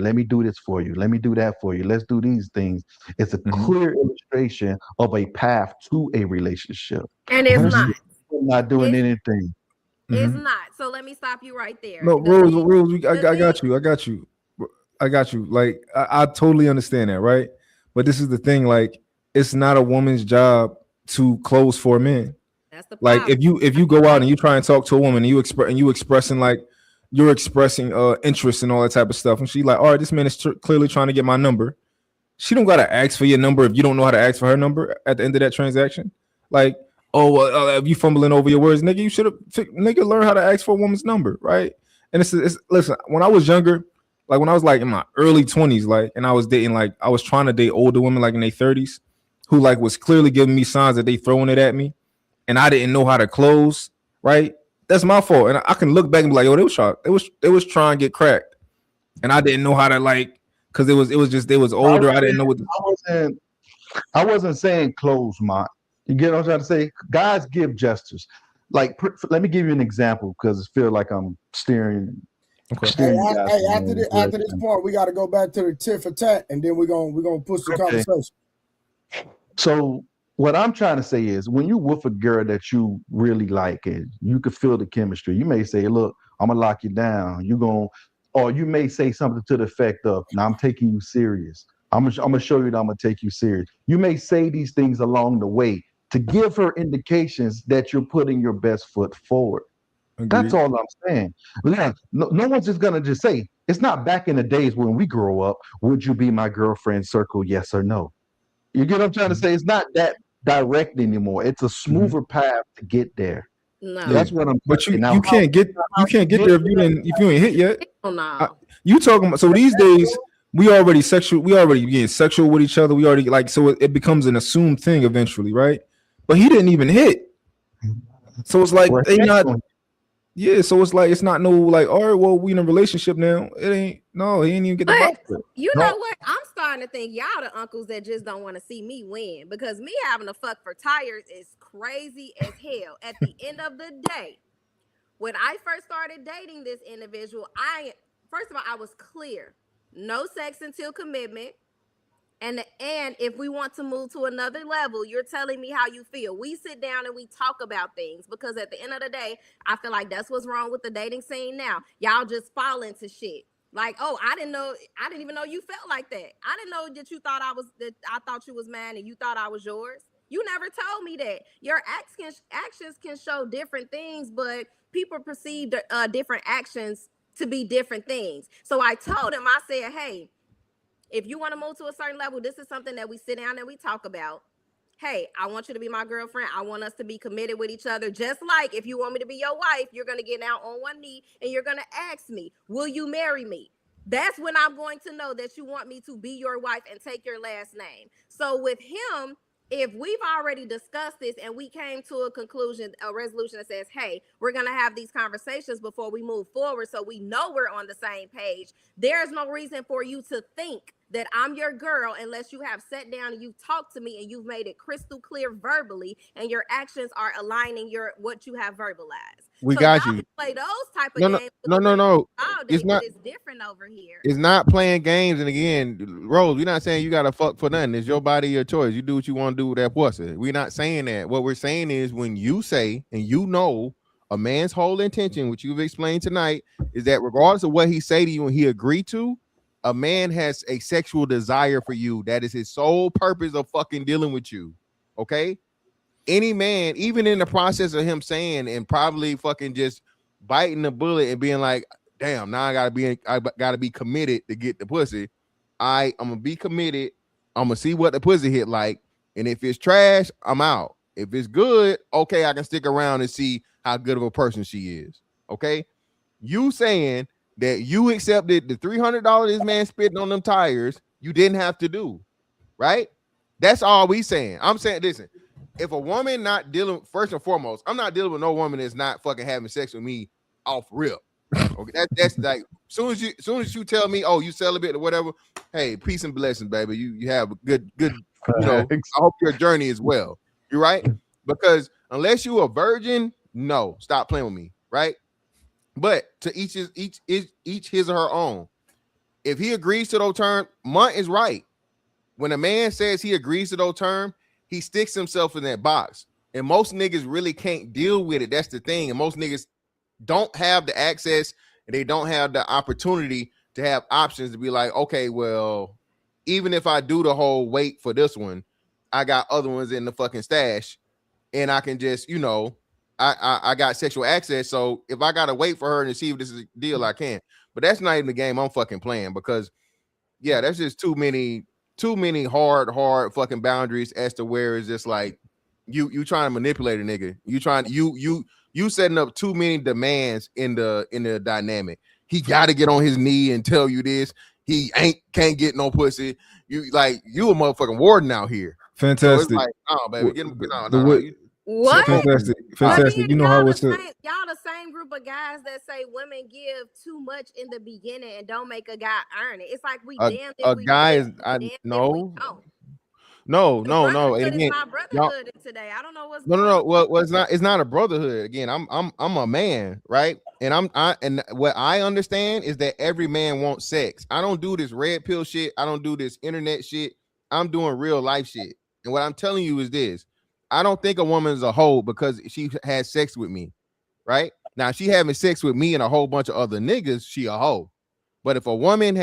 Let me do this for you. Let me do that for you. Let's do these things. It's a Mhm. clear illustration of a path to a relationship. And it's You not. just not doing It's anything. it's Mhm. not. So let me stop you right there. No, The Rose, thing, Rose, the I thing. got you. I got you. I got you. Like I totally understand that, right? But this is the thing, like it's not a woman's job to close for men. That's the Like problem. if you go out and you try and talk to a woman and you expressing like you're expressing interest and all that type of stuff, and she like, all right, this man is clearly trying to get my number. She don't gotta ask for your number if you don't know how to ask for her number at the end of that transaction. Like, oh, if you fumbling over your words, nigga, you should have nigga learn how to ask for a woman's number, right? And it's listen. When I was younger, like when I was like in my early 20s, like, and I was dating like I was trying to date older women like in their 30s, who like was clearly giving me signs that they throwing it at me, and I didn't know how to close, right? That's my fault, and I can look back and be like, yo, they was trying to get cracked, and I didn't know how to like because it was just they was I older. I didn't know what. wasn't I wasn't saying close, Mont. You get what I'm trying to say? Guys give gestures. Like, let me give you an example because I feel like I'm Okay. Hey, steering you guys. hey, after this part, we got to go back to the tit for tat, and then we're gonna push the Okay. conversation. So what I'm trying to say is, when you with a girl that you really like and you can feel the chemistry, you may say, "Look, I'm gonna lock you down." Or you may say something to the effect of, "Now I'm taking you serious. I'm gonna show you that I'm gonna take you serious." You may say these things along the way to give her indications that you're putting your best foot forward. That's Agreed. all I'm saying. Yeah, no one's just gonna just say. It's not back in the days when we grow up. Would you be my girlfriend? Circle yes or no. You get what I'm trying to Mhm. say? It's not that direct anymore. It's a Mhm. smoother path to get there. Yeah, No. That's what I'm trying but to say. you Now, you can't get how you can't you get get there if you ain't hit yet. Hell I, no. you talking about so these days we already getting sexual with each other. We already like so it becomes an assumed thing eventually, right? But he didn't even hit, so it's like well, they not yeah. So it's like it's not no like all right, well we in a relationship now. It ain't no, he ain't even get the box. But you know no, what? I'm starting to think y'all the uncles that just don't want to see me win because me having to fuck for tires is crazy as hell. At the end of the day, when I first started dating this individual, I first of all I was clear, no sex until commitment. And if we want to move to another level, you're telling me how you feel. We sit down and we talk about things because at the end of the day, I feel like that's what's wrong with the dating scene now. Y'all just fall into shit. Like, oh, I didn't even know you felt like that. I didn't know that that I thought you was mine and you thought I was yours. You never told me that. Your actions can show different things, but people perceive different actions to be different things. So I told him, I said, hey, if you want to move to a certain level, this is something that we sit down and we talk about. Hey, I want you to be my girlfriend. I want us to be committed with each other. Just like if you want me to be your wife, you're going to get down on one knee and you're going to ask me, will you marry me? That's when I'm going to know that you want me to be your wife and take your last name. So with him, if we've already discussed this and we came to a conclusion, a resolution that says, hey, we're going to have these conversations before we move forward so we know we're on the same page, there's no reason for you to think that I'm your girl unless you have sat down and you've talked to me and you've made it crystal clear verbally and your actions are aligning your what you have verbalized. We So y'all got can you. play those type of No, no, games with no, the no, women no. all It's day, but not. it's different over here. It's not playing games. And again, Rose, we're not saying you got to fuck for nothing. It's your body, your choice. You do what you want to do with that pussy. We're not saying that. What we're saying is when you say and you know a man's whole intention, which you've explained tonight, is that regardless of what he say to you and he agree to, a man has a sexual desire for you. That is his sole purpose of fucking dealing with you. Okay? Any man, even in the process of him saying and probably fucking just biting the bullet and being like, damn, now I gotta be committed to get the pussy. I'm gonna be committed. I'm gonna see what the pussy hit like. And if it's trash, I'm out. If it's good, okay, I can stick around and see how good of a person she is. Okay. You saying that you accepted the $300 this man spitting on them tires, you didn't have to do, right? That's all we saying. I'm saying, listen, if a woman not dealing, first and foremost, I'm not dealing with no woman that's not fucking having sex with me off rip. Okay, that's like soon as you tell me, oh, you celibate or whatever, hey, peace and blessings, baby. You have a good, I hope your journey is well. You're right. Because unless you a virgin, no, stop playing with me, right? But to each his or her own. if he agrees to those terms, Munt is right. When a man says he agrees to those terms, he sticks himself in that box. And most niggas really can't deal with it. That's the thing. And most niggas don't have the access and they don't have the opportunity to have options to be like, okay, well, even if I do the whole wait for this one, I got other ones in the fucking stash and I can just, you know, I got sexual access. So if I gotta wait for her and see if this is a deal, I can. But that's not even the game I'm fucking playing because yeah, that's just too many hard fucking boundaries as to where it's just like you trying to manipulate a nigga. You setting up too many demands in the dynamic. He got to get on his knee and tell you this. He can't get no pussy. You a motherfucking warden out here. Fantastic. So it's like, oh baby, get on. What? Fantastic. But Fantastic. then You know how it's y'all the same group of guys that say women give too much in the beginning and don't make a guy earn it. It's like we damn a we guy do, is damn if we no. don't. No. And Brotherhood again, is my brotherhood today. I don't know what's going no. on. Well, it's not a brotherhood. Again, I'm a man, right? And and what I understand is that every man wants sex. I don't do this red pill shit. I don't do this internet shit. I'm doing real life shit. And what I'm telling you is this: I don't think a woman is a hoe because she has sex with me, right? Now she having sex with me and a whole bunch of other niggas, she a hoe. But if a woman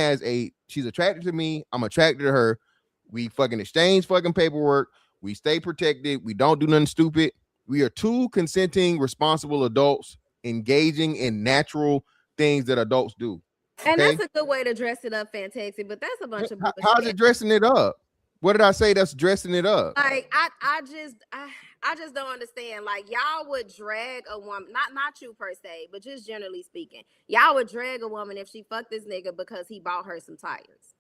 she's attracted to me, I'm attracted to her. We fucking exchange fucking paperwork. We stay protected. We don't do nothing stupid. We are two consenting, responsible adults engaging in natural things that adults do. And okay? that's a good way to dress it up, Fantastic. But that's a bunch of bullshit. How's it dressing it up? What did I say? That's dressing it up. Like I just don't understand. Like y'all would drag a woman, not you per se, but just generally speaking, y'all would drag a woman if she fucked this nigga because he bought her some tires.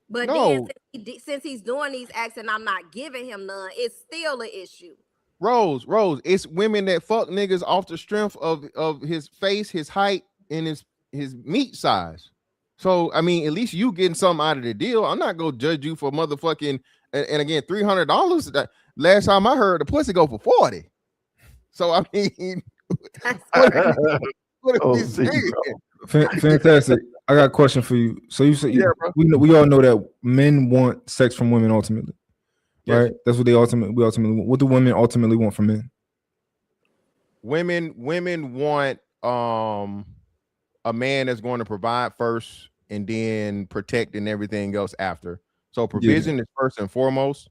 But No. then since he's doing these acts and I'm not giving him none, it's still an issue. Rose, it's women that fuck niggas off the strength of his face, his height, and his meat size. So I mean, at least you getting something out of the deal. I'm not gonna judge you for motherfucking and again $300. That last time I heard the pussy go for 40. So I mean, what are we saying? Fantastic. I got a question for you. So you said we all know that men want sex from women ultimately, right? That's what we ultimately want. What do women ultimately want from men? Women want a man that's going to provide first and then protect and everything else after. So provision is first and foremost,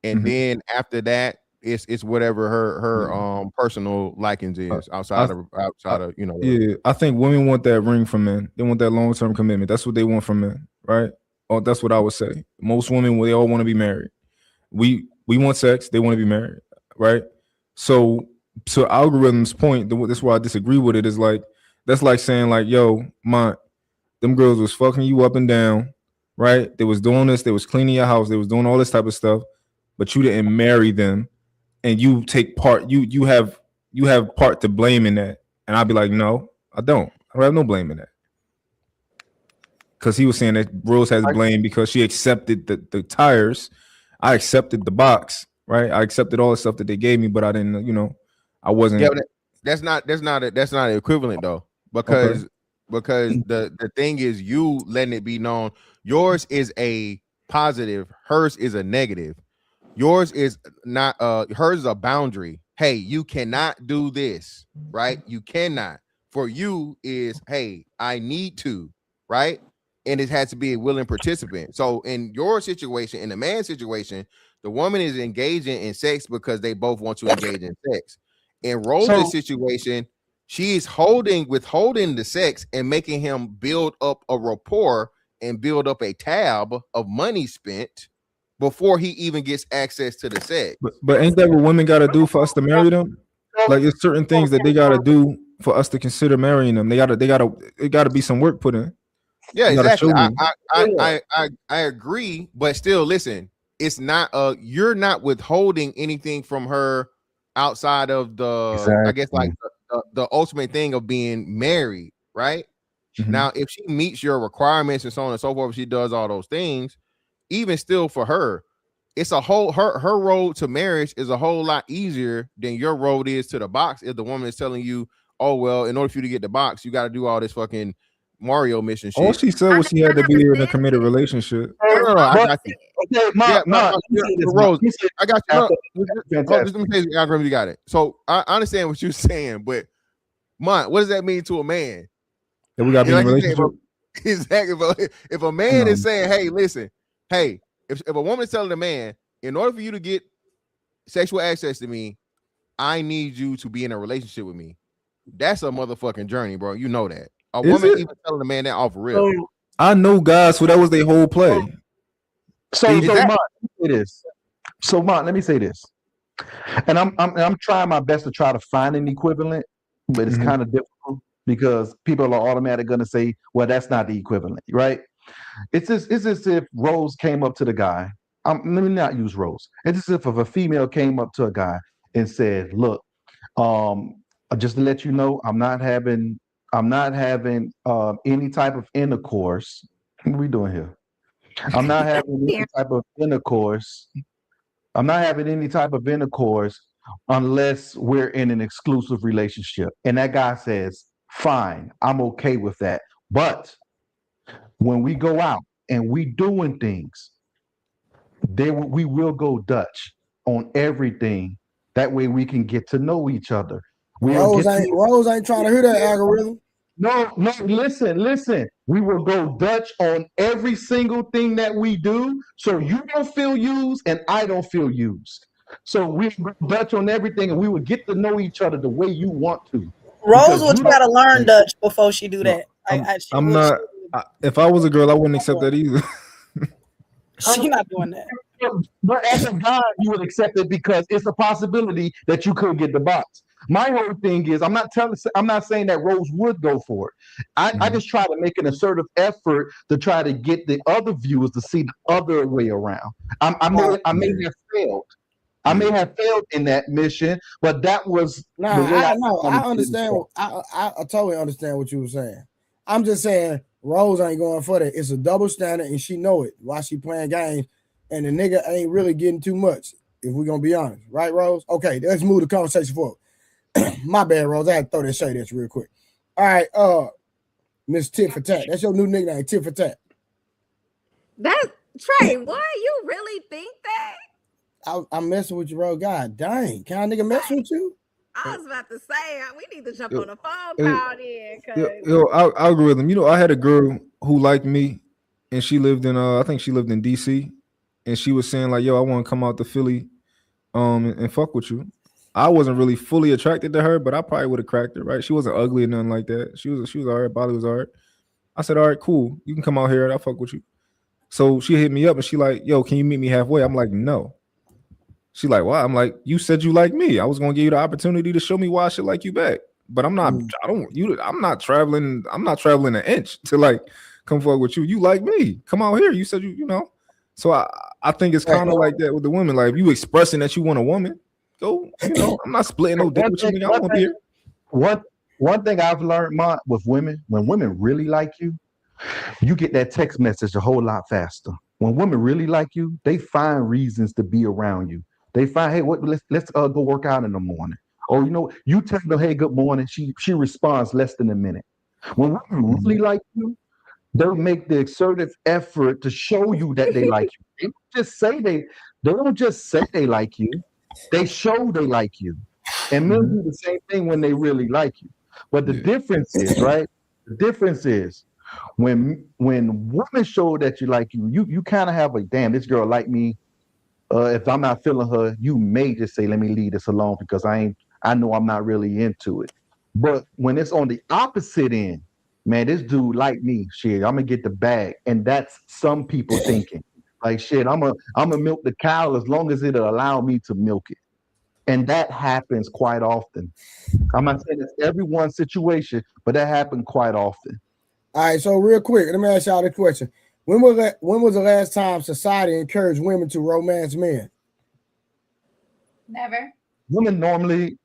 and then after that, it's whatever her personal likings is outside of you know. Yeah, I think women want that ring from men. They want that long-term commitment. That's what they want from men, right? Oh, that's what I would say. Most women, they all want to be married. We want sex. They want to be married, right? So to algorithm's point, that's why I disagree with it. Is like that's like saying like, yo, them girls was fucking you up and down, right? They was doing this. They was cleaning your house. They was doing all this type of stuff, but you didn't marry them. And you take part, you have part to blame in that. And I'd be like, no, I don't have no blame in that. Because he was saying that Rose has blame because she accepted the tires. I accepted the box, right? I accepted all the stuff that they gave me, but I didn't, I wasn't. Yeah, that's not equivalent though, because the thing is you letting it be known. Yours is a positive, hers is a negative. Yours is not hers is a boundary. Hey, you cannot do this, right? You cannot. For you is, hey, I need to, right? And it has to be a willing participant. So in your situation, in the man's situation, the woman is engaging in sex because they both want to engage in sex. In Rose's situation, she is withholding the sex and making him build up a rapport and build up a tab of money spent before he even gets access to the sex. But ain't that what women got to do for us to marry them? Like it's certain things that they got to do for us to consider marrying them. It got to be some work put in. Yeah, exactly. I agree, but still, listen, it's not you're not withholding anything from her outside of the I guess like the ultimate thing of being married, right? Mm-hmm. Now, if she meets your requirements and so on and so forth, she does all those things. Even still, for her, it's a whole her road to marriage is a whole lot easier than your road is to the box. If the woman is telling you, oh well, in order for you to get the box, you got to do all this fucking Mario mission All shit. she said was she had to be in a committed relationship. No, I got you. Okay, Yeah, let me say this, Rose, let me say I got you. after- Look, fantastic. let me tell you, Algorithm, you got it. So I understand what you're saying, but Mont, what does that mean to a man? That we gotta be in a Like you said, relationship. exactly. If a man is saying, "Hey, listen, hey," if a woman is telling a man, in order for you to get sexual access to me, I need you to be in a relationship with me. That's a motherfucking journey, bro. You know that. A Is woman it? even telling a man that off real. So, I know guys who that was their whole play. so Exactly. Mont, let me say this. So, Mont, let me say this. And I'm trying my best to try to find an equivalent, but it's Mhm. kind of difficult because people are automatically going to say, "Well, that's not the equivalent," right? It's as if Rose came up to the guy. Let me not use Rose. It's as if a female came up to a guy and said, "Look, just to let you know, I'm not having any type of intercourse. What are we doing here? I'm not having any type of intercourse. I'm not having any type of intercourse unless we're in an exclusive relationship." And that guy says, "Fine, I'm okay with that. But when we go out and we doing things, we will go Dutch on everything. That way we can get to know each other. Rose ain't trying to hear that algorithm. No, listen. We will go Dutch on every single thing that we do, so you don't feel used and I don't feel used. So we go Dutch on everything, and we will get to know each other the way you want to. Rose would try to learn Dutch before she do that. I'm not. If I was a girl, I wouldn't accept that either. She's not doing that. But as a guy, you would accept it because it's a possibility that you could get the box. My whole thing is, I'm not saying that Rose would go for it. I just try to make an assertive effort to try to get the other viewers to see the other way around. I may have failed. I may have failed in that mission, but that was I understand. I totally understand what you were saying. I'm just saying Rose ain't going for that. It's a double standard, and she know it. Why she playing games, and the nigga ain't really getting too much. If we're gonna be honest, right, Rose? Okay, let's move the conversation forward. My bad, Rose. I had to throw that shade at you real quick. All right, Miss Tit for Tat. That's your new nickname, Tit for Tat. That's Trey. What? You really think that? I'm messing with you, Rose. God dang, can a nigga mess with you? I was about to say we need to jump on the phone call then. Yo, algorithm. You know, I had a girl who liked me, and she lived in I think she lived in DC, and she was saying like, "Yo, I want to come out to Philly, and fuck with you." I wasn't really fully attracted to her, but I probably would have cracked her, right? She wasn't ugly or nothing like that. She was all right. Body was all right. I said, "All right, cool. You can come out here. I'll fuck with you." So she hit me up and she like, "Yo, can you meet me halfway?" I'm like, "No." She like, "Why?" I'm like, "You said you like me. I was gonna give you the opportunity to show me why I should like you back. But I'm not. I'm not traveling. I'm not traveling an inch to like come fuck with you. You like me. Come out here. You said you know." So I think it's kind of like that with the women. Like if you expressing that you want a woman, go. You know, I'm not splitting no dick with you. I want here. One thing I've learned, with women, when women really like you, you get that text message a whole lot faster. When women really like you, they find reasons to be around you. They find, hey, let's go work out in the morning. Or you tell them, hey, good morning. She responds less than a minute. When women really like you, they'll make the assertive effort to show you that they like you. They don't just say they like you. They show they like you. And men do the same thing when they really like you. But the difference is, right? The difference is when women show that you like you kind of have a damn, this girl like me. If I'm not feeling her, you may just say, let me leave this alone because I know I'm not really into it. But when it's on the opposite end, man, this dude like me, shit, I'm gonna get the bag. And that's some people thinking. Like shit, I'm gonna milk the cow as long as it'll allow me to milk it. And that happens quite often. I'm not saying it's everyone's situation, but that happened quite often. All right, so real quick, let me ask y'all the question. When was the last time society encouraged women to romance men? Never. Women normally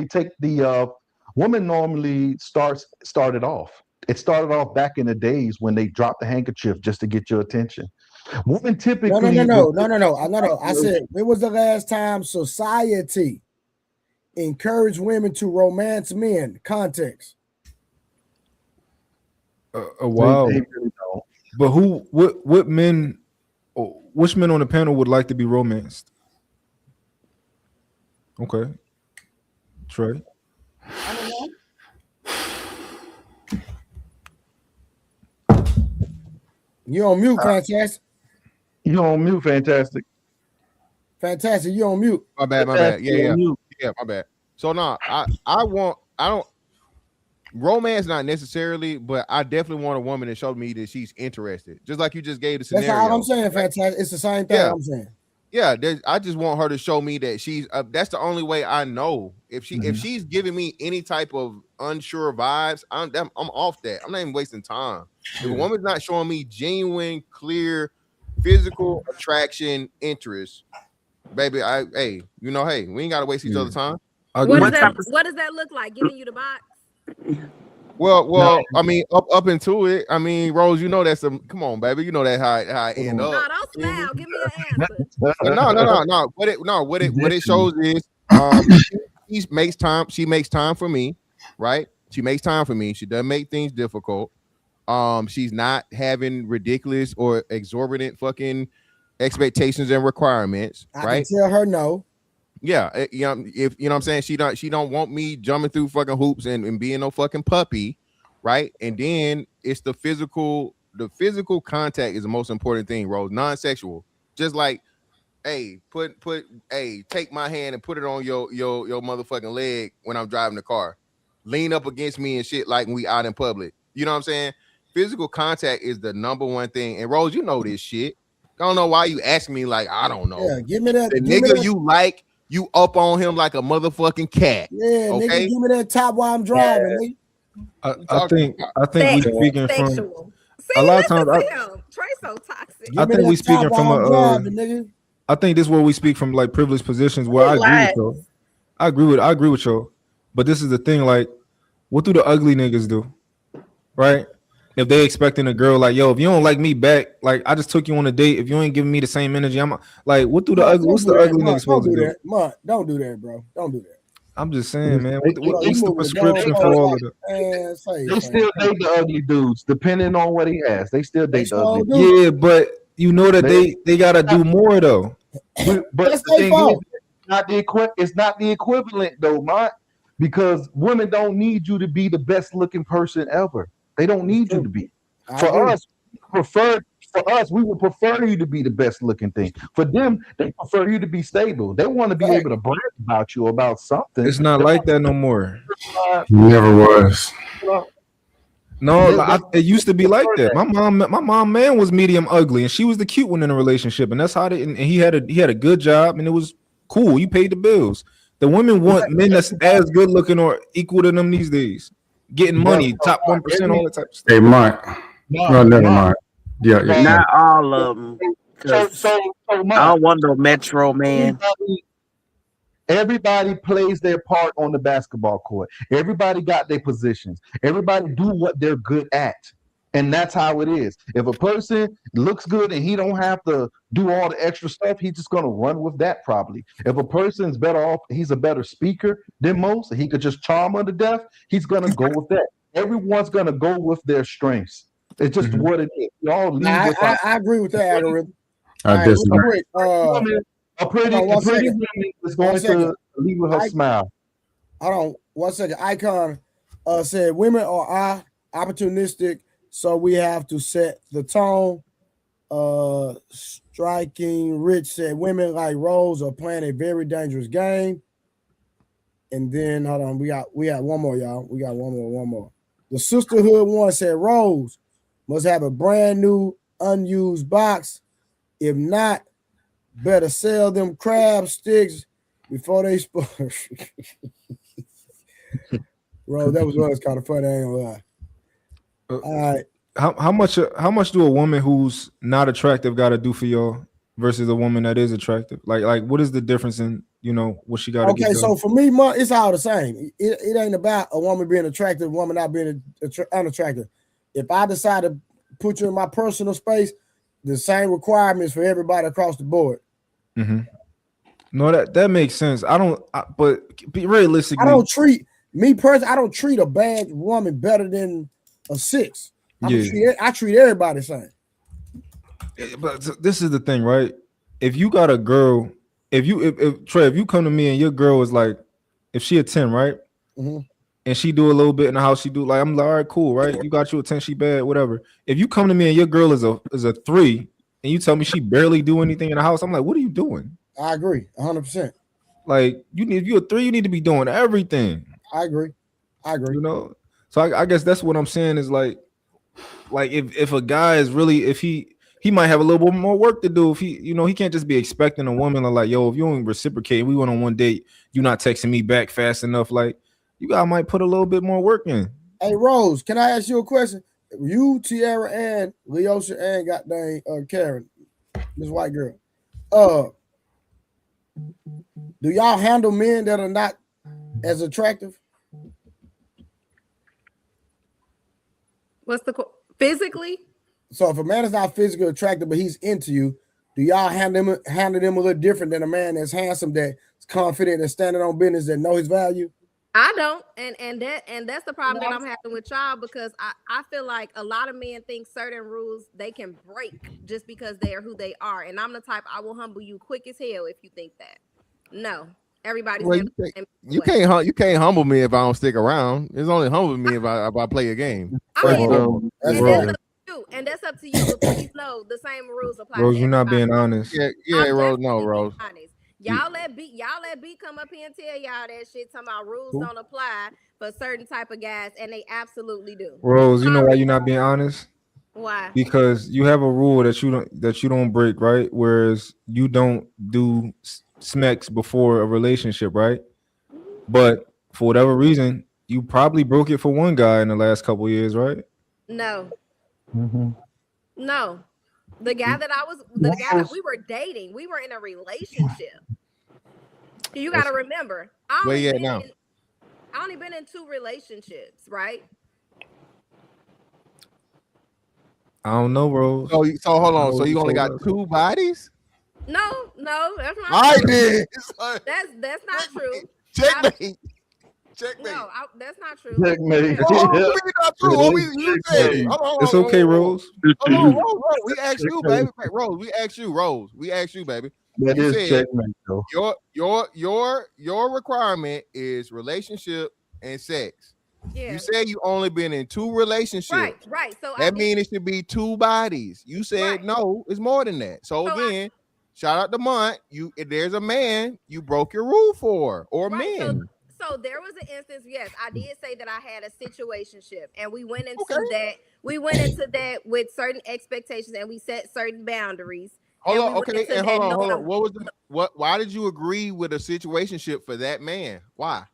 take the woman normally started off. It started off back in the days when they dropped the handkerchief just to get your attention. Women typically No. I said, when was the last time society encouraged women to romance men? Context. A while. They really don't. But what men, which men on the panel would like to be romanced? Okay, Trey. I don't know. You on mute, Fantastic. You on mute, Fantastic. Fantastic, you on mute. My bad. Fantastic, you Yeah, on mute. my bad. So no, I don't romance not necessarily, but I definitely want a woman that showed me that she's interested. Just like you just gave the scenario. That's all I'm saying, Fantastic. It's the same thing Yeah. I'm saying. Yeah, I just want her to show me that she's. That's the only way I know if she's giving me any type of unsure vibes. I'm off that. I'm not even wasting time. If a woman's not showing me genuine, clear, physical attraction, interest, baby, hey, we ain't gotta waste each other's time. What does that look like? Giving you the box? Well, I mean, up into it. I mean, Rose, you know that's come on, baby. You know that how I end up. No, don't smile. Give me an answer. No. What it shows is she makes time. She makes time for me, right? She makes time for me. She doesn't make things difficult. She's not having ridiculous or exorbitant fucking expectations and requirements, right? I can tell her no. Yeah, if you know what I'm saying, she don't want me jumping through fucking hoops and being no fucking puppy, right? And then it's the physical contact is the most important thing, Rose. Non-sexual, just like, hey, take my hand and put it on your motherfucking leg when I'm driving the car, lean up against me and shit like when we out in public. You know what I'm saying? Physical contact is the number one thing. And Rose, you know this shit. I don't know why you ask me like I don't know. Yeah, give me that. The nigga you like. You up on him like a motherfucking cat. Yeah, okay? Nigga, give me that top while I'm driving. I think we speaking from a lot of times. Trey so toxic. I think we speaking from I think this is where we speak from like privileged positions where I agree with you. But this is the thing, like, what do the ugly niggas do? Right? If they expecting a girl like, yo, if you don't like me back, like I just took you on a date. If you ain't giving me the same energy, I'm like, what's the ugly nigga supposed to do? Don't do that, bro. Don't do that. I'm just saying, man. What's the prescription for all of that? They still date the ugly dudes, depending on what he has. They still date the ugly dudes. Yeah, but you know that they gotta do more though. But the thing is, it's not the equivalent though, Mont, because women don't need you to be the best looking person ever. They don't need you to be. For us, we would prefer you to be the best looking thing. For them, they prefer you to be stable. They want to be able to brag about you about something. It's not like that no more. Never was. No, it used to be like that. My mom man was medium ugly, and she was the cute one in the relationship, and that's how and he had a good job, and it was cool. You paid the bills. The women want men that's as good looking or equal to them these days. Getting money, top 1%, all that type of stuff. Hey, Mark. No, never mind. Yeah. Not all of them. So I don't want no Metro Man. Everybody plays their part on the basketball court. Everybody got their positions. Everybody do what they're good at. And that's how it is. If a person looks good and he don't have to do all the extra stuff, he's just going to run with that probably. If a person's better off, he's a better speaker than most, and he could just charm her to death, he's going to go with that. Everyone's going to go with their strengths. It's just what it is. I agree with that algorithm. I disagree. A pretty woman is going to leave with her smile. Hold on 1 second. Icon said women are opportunistic, so we have to set the tone. Striking Rich said women like Rose are playing a very dangerous game. And then hold on, we got one more, y'all. We got one more. The Sisterhood one said Rose must have a brand new unused box. If not, better sell them crab sticks before they spoil. Bro, that was kind of funny. I ain't gonna lie. All right. How much do a woman who's not attractive got to do for y'all versus a woman that is attractive? Like what is the difference in what she got to get done? So for me, it's all the same. It ain't about a woman being attractive, a woman not being unattractive. If I decide to put you in my personal space, the same requirements for everybody across the board. Mm-hmm. No, that makes sense. But realistically, I don't treat a bad woman better than a 6. I treat everybody the same. But this is the thing, right? If you got a girl, if Trey, if you come to me and your girl is like, if she a 10, right? Mm-hmm. And she do a little bit in the house, she do like, I'm like, all right, cool, right? You got you a 10, she bad, whatever. If you come to me and your girl is a 3 and you tell me she barely do anything in the house, I'm like, what are you doing? I agree 100%. Like, if you're a 3, you need to be doing everything. I agree. You know, so I guess that's what I'm saying is like if a guy is really, if he might have a little bit more work to do. If he can't just be expecting a woman like, yo, if you don't reciprocate, we went on one date, you're not texting me back fast enough. Like, you guys might put a little bit more work in. Hey, Rose, can I ask you a question? You, Tiara, and Leosha, and goddamn Karen, this white girl. Do y'all handle men that are not as attractive? What's physically? So if a man is not physically attractive, but he's into you, do y'all handle them a little different than a man that's handsome, that's confident, and standing on business, that know his value? I don't, and that's the problem that I'm having with y'all, because I feel like a lot of men think certain rules they can break just because they are who they are, and I'm the type, I will humble you quick as hell if you think that. No, everybody's you can't humble me if I don't stick around. It's only humble me if I play a game. And that's up to you. But please know the same rules apply. Rose, you're not being honest. Yeah, Rose. No, Rose. Y'all let B come up here and tell y'all that shit, talking about rules don't apply for certain type of guys, and they absolutely do. Rose, you know why you're not being honest? Why? Because you have a rule that you don't break, right? Whereas you don't do smacks before a relationship, right? But for whatever reason, you probably broke it for one guy in the last couple of years, right? No. Mm-hmm. No. The guy that we were dating, we were in a relationship. You got to remember, I only been in 2 relationships, right? I don't know, Rose. So hold on. So you only got 2 bodies? No, that's not. I did. That's not true. Checkmate. No, that's not true. Checkmate. It's okay, Rose. Hold on. We asked you, baby. Rose, we asked you, baby. That you is checkmate, though. Your requirement is relationship and sex. Yeah. You said you only been in 2 relationships. Right. So that means it should be 2 bodies. You said no, it's more than that. So again, shout out to Mont. If there's a man you broke your rule for, or men. So there was an instance, yes, I did say that I had a situationship, and we went into that. We went into that with certain expectations, and we set certain boundaries. Hold on. Why did you agree with a situationship for that man? Why?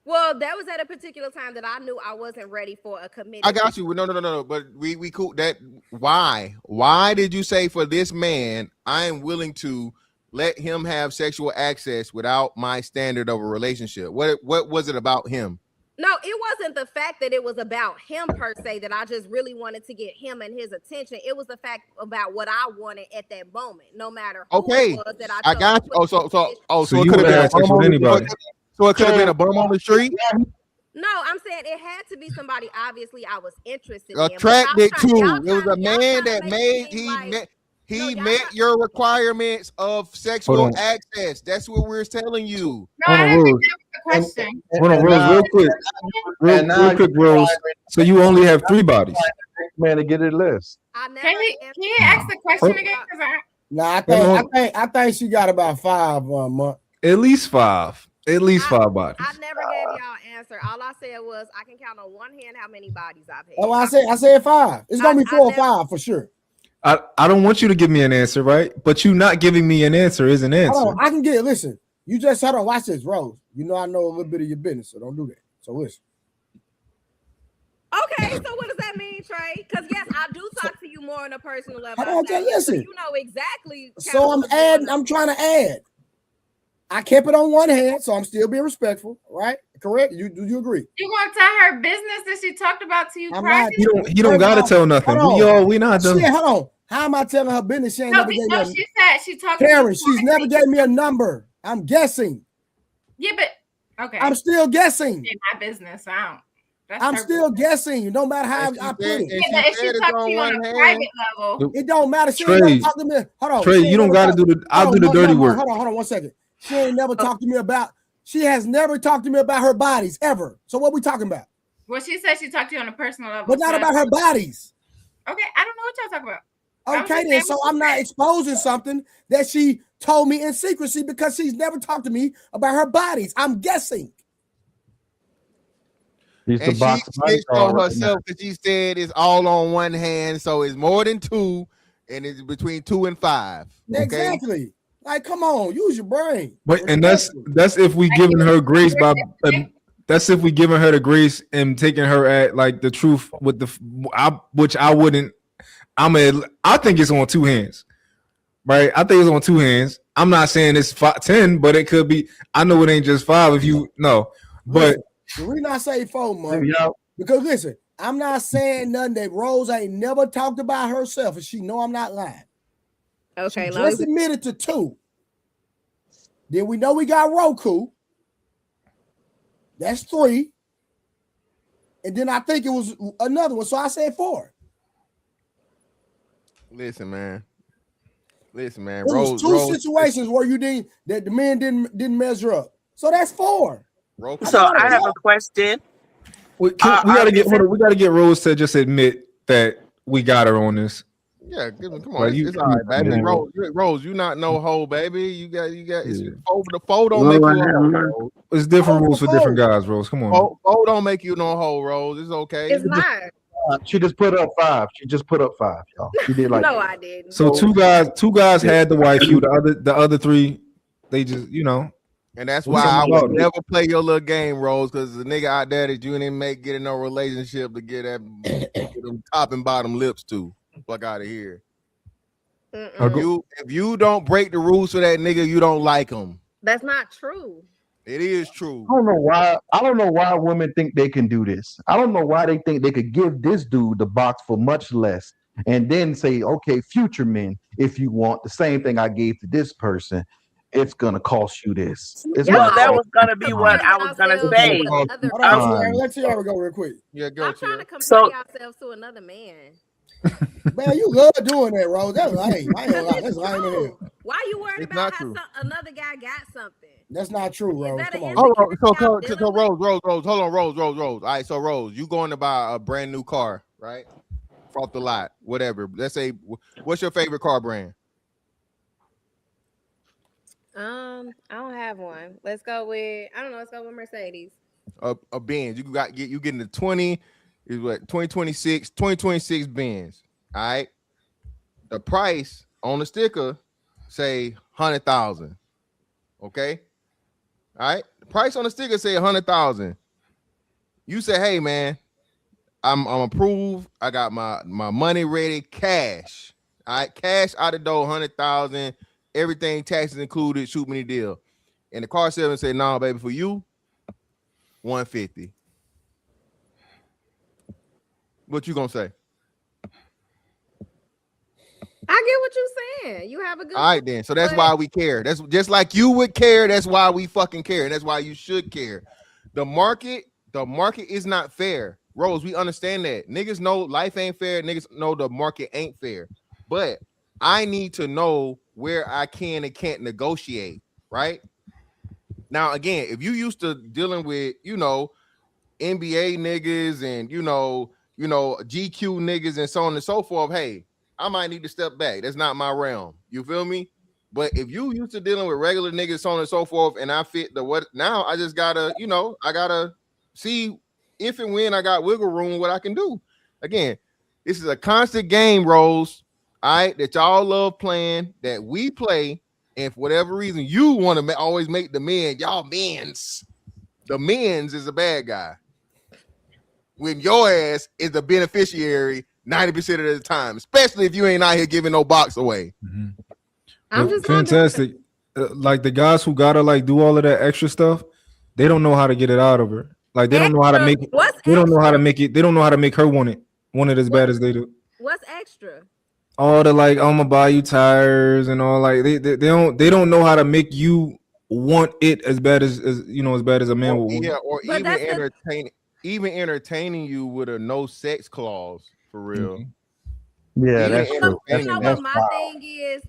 Well, that was at a particular time that I knew I wasn't ready for a commitment. I got you. No. But we cool that. Why? Why did you say for this man, I am willing to let him have sexual access without my standard of a relationship? What was it about him? No, it wasn't the fact that it was about him per se, that I just really wanted to get him and his attention. It was the fact about what I wanted at that moment, no matter who it was that I got you. So it could have been with anybody. So it could have been a bum on the street. No, I'm saying it had to be somebody obviously I was interested attracted to. It was a man that he met your requirements of sexual access. That's what we're telling you. Hold on, Rose, real quick. Real quick, Rose. So you only have 3 bodies. Man, to get it list. Can you ask the question again? I think she got about 5 months. At least 5. At least 5 bodies. I never gave y'all an answer. All I said was I can count on one hand how many bodies I've had. Oh, I said 5. It's gonna be 4 or 5 for sure. I don't want you to give me an answer, right? But you not giving me an answer is an answer. I can get it. Listen, you just hold on. Watch this, Rose. You know I know a little bit of your business, so don't do that. So listen. Okay, so what does that mean, Trey? Because yes, I do talk to you more on a personal level. Hold on, just listen. You know exactly. So I'm adding. I'm trying to add. I kept it on one hand, so I'm still being respectful, right? Correct? Do you agree? You want to tell her business that she talked about to you? You don't gotta tell nothing. We not done. Shit, hold on. How am I telling her business? She ain't never gave me she said she talked Karen, she's never gave me a number. I'm guessing. Yeah, but okay. I'm still guessing. In my business, I'm still guessing. No matter how I put it. If she talked to you on a private level, It don't matter. She Trey, ain't never talked to me. Hold on. Trey, you don't got to do the. I'll do the dirty work. Hold on 1 second. She ain't never talked to me about. She has never talked to me about her bodies ever. So what we talking about? well, she said she talked to you on a personal level, But not about her bodies. Okay, I don't know what y'all talking about. Okay, then. So I'm not exposing something that she told me in secrecy because she's never talked to me about her bodies. I'm guessing. And she snitched on herself because she said it's all on one hand, so it's more than 2, and it's between 2 and 5. Okay? Exactly. Like, come on, use your brain. But and that's if we giving her grace by. That's if we giving her the grace and taking her at like the truth with which I wouldn't. I think it's on 2 hands, right? I think it's on 2 hands. I'm not saying it's 10, but it could be. I know it ain't just 5 if you know, but. The reason I say 4 months, because listen, I'm not saying nothing that Rose ain't never talked about herself, and she know I'm not lying. Okay, she just admitted to 2. Then we know we got Roku. That's 3. And then I think it was another one, so I said 4. Listen, man. It was two situations where you didn't that the men didn't measure up. So that's 4. So I have a question. We gotta get Rose to just admit that we got her on this. Yeah, come on. It's all right, baby. Rose, you not no hoe, baby. You got it's over the fold don't make you a hoe. It's different rules for different guys, Rose. Come on. Fold don't make you no hoe, Rose. It's okay. It's not. She just put up 5. She just put up 5, y'all. She did like no, I didn't. So two guys had the wife. The other 3, they just And that's why I would never play your little game, Rose, because the nigga out there that you didn't get in no relationship to get them top and bottom lips to. Fuck out of here. If you don't break the rules for that nigga, you don't like him. That's not true. It is true. I don't know why women think they can do this. I don't know why they think they could give this dude the box for much less and then say, okay, future men, if you want the same thing I gave to this person, it's gonna cost you this. That was gonna be what I was gonna say. Let's see how we go real quick. Yeah, go. I'm trying to compare yourselves to another man. Man, you love doing that, Rose. That's lame. I ain't gonna lie. That's lame in here. Why you worried about how another guy got something? That's not true, Rose. Come on. Hold on. So Rose. Hold on, Rose. All right, so Rose, you going to buy a brand new car, right? Off the lot, whatever. Let's say, what's your favorite car brand? I don't have one. Let's go with Mercedes. A Benz. You getting the 2026 Benz. All right. The price on the sticker say 100,000. Okay. All right. The price on the sticker say 100,000. You say, hey man, I'm approved. I got my money ready, cash. All right, cash out the door, 100,000. Everything, taxes included. Shoot me the deal. And the car salesman said, "No, baby, for you, 150." What you gonna say? I get what you're saying. You have a good. All right, then. So that's why we care. That's just like you would care. That's why we fucking care. And that's why you should care. The market is not fair. Rose, we understand that. Niggas know life ain't fair. Niggas know the market ain't fair. But I need to know where I can and can't negotiate, right? Now, again, if you used to dealing with, NBA niggas and, GQ niggas and so on and so forth, hey, I might need to step back. That's not my realm. You feel me? But if you used to dealing with regular niggas, so on and so forth, and I fit the what, now I just gotta, I gotta see if and when I got wiggle room, what I can do. Again, this is a constant game, Rose. All right, that y'all love playing, that we play, and for whatever reason you want to always make the men, y'all men's. The men's is a bad guy. When your ass is the beneficiary 90% of the time, especially if you ain't out here giving no box away. Mm-hmm. I'm just fantastic. Like the guys who gotta like do all of that extra stuff, they don't know how to get it out of her. Like they don't know how to make it. They don't know how to make it. They don't know how to make her want it as bad as they do. What's extra? All the like, I'm gonna buy you tires and all like they don't know how to make you want it as bad as as bad as a man would. Yeah, or even entertain it. even entertaining you with a no sex clause for real. Yeah, Even that's true. You know That's what my wild. thing is?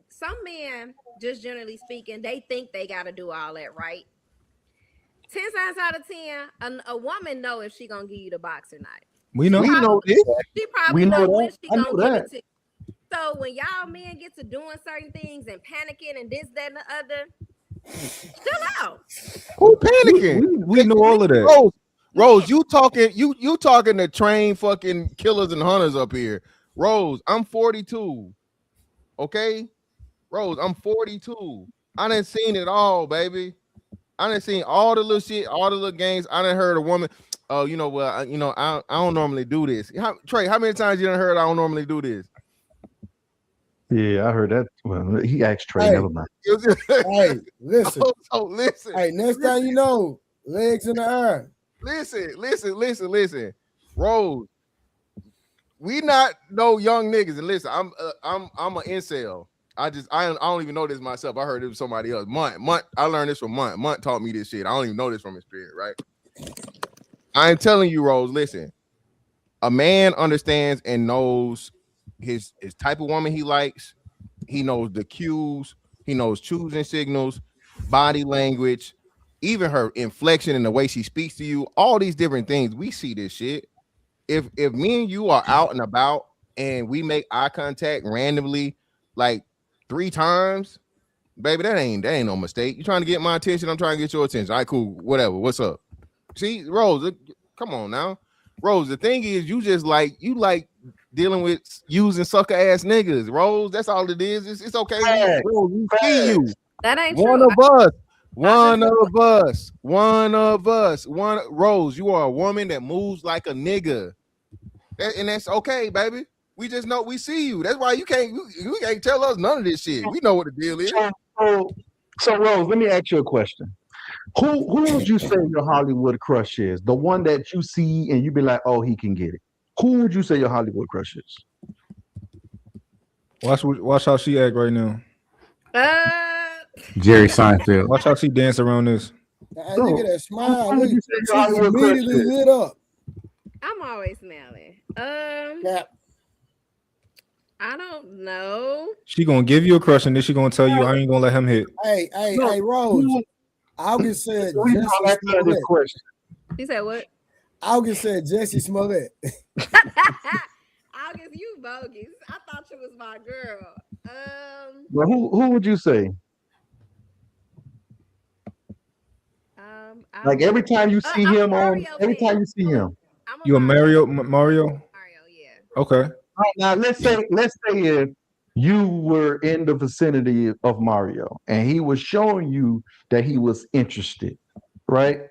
Some men, just generally speaking, they think they got to do all that, right? 10 times out of 10, a woman know if she gonna give you the box or not. We know. We know this. She probably We know know when that. she I know gonna give that. it to you. So when y'all men get to doing certain things and panicking and this, that, and the other, chill out. Who panicking? We know all of that. Rose, you talking to train fucking killers and hunters up here. Rose, I'm 42. Okay? Rose, I'm 42. I done seen it all, baby. I done seen all the little shit, all the little games. I done heard a woman, oh, you know what? I don't normally do this. Trey, how many times you done heard I don't normally do this? Yeah, I heard that. Well, he asked Trey. Hey. Never mind. Hey, listen. Oh, listen. Hey, next time you know, legs in the air. Listen. Rose, we not no young niggas. And listen, I'm an incel. I don't even know this myself. I heard it from somebody else. Munt. I learned this from Munt. Munt taught me this shit. I don't even know this from his spirit, right? I ain't telling you, Rose. Listen, a man understands and knows his type of woman he likes. He knows the cues. He knows choosing signals, body language, even her inflection and the way she speaks to you. All these different things. We see this shit. If me and you are out and about and we make eye contact randomly, like 3 times, baby, that ain't no mistake. You trying to get my attention, I'm trying to get your attention. All right, cool, whatever. What's up? See, Rose, come on now. Rose, the thing is, you like dealing with using sucker ass niggas. Rose, that's all it is. It's okay. Rose, we see you. That ain't One true. One of us. Rose, you are a woman that moves like a nigga. And that's okay, baby. We just know we see you. That's why you can't tell us none of this shit. We know what the deal is. So Rose, let me ask you a question. Who would you say your Hollywood crush is? The one that you see and you be like, oh, he can get it. Who would you say your Hollywood crush is? Watch how she act right now. Jerry Seinfeld. Watch how she dance around this. Hey, look at that smile. Who would Look, you say your she's Hollywood crush immediately is? lit up. I'm always smiling. Yeah. I don't know. She gonna give you a crush and then she gonna tell you I ain't gonna let him hit. Hey, Rose. August said Jesse Smollett. She said what? August said Jesse Smollett. August, you bogus. I thought you was my girl. Well, who would you say? Like every time you see him on, every time you see him. You a Mario? Yeah. Okay. Right, now let's say if you were in the vicinity of Mario and he was showing you that he was interested, right?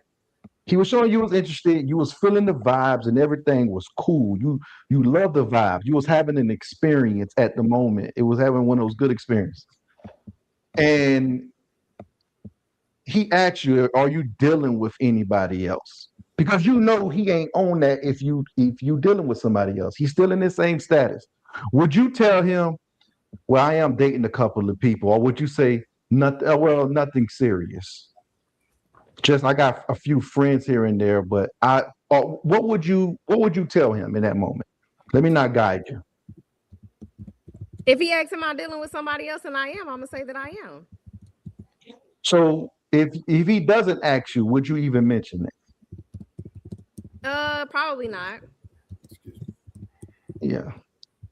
He was showing you was interested. You was feeling the vibes and everything was cool. You love the vibe. You was having an experience at the moment. It was having one of those good experiences. And he asked you, are you dealing with anybody else? Because you know he ain't on that if you dealing with somebody else. He's still in the same status. Would you tell him, well, I am dating a couple of people, or would you say nothing serious? Just I got a few friends here and there, but what would you tell him in that moment? Let me not guide you. If he asks, am I dealing with somebody else and I am, I'm gonna say that I am. So if he doesn't ask you, would you even mention it? Probably not. Yeah.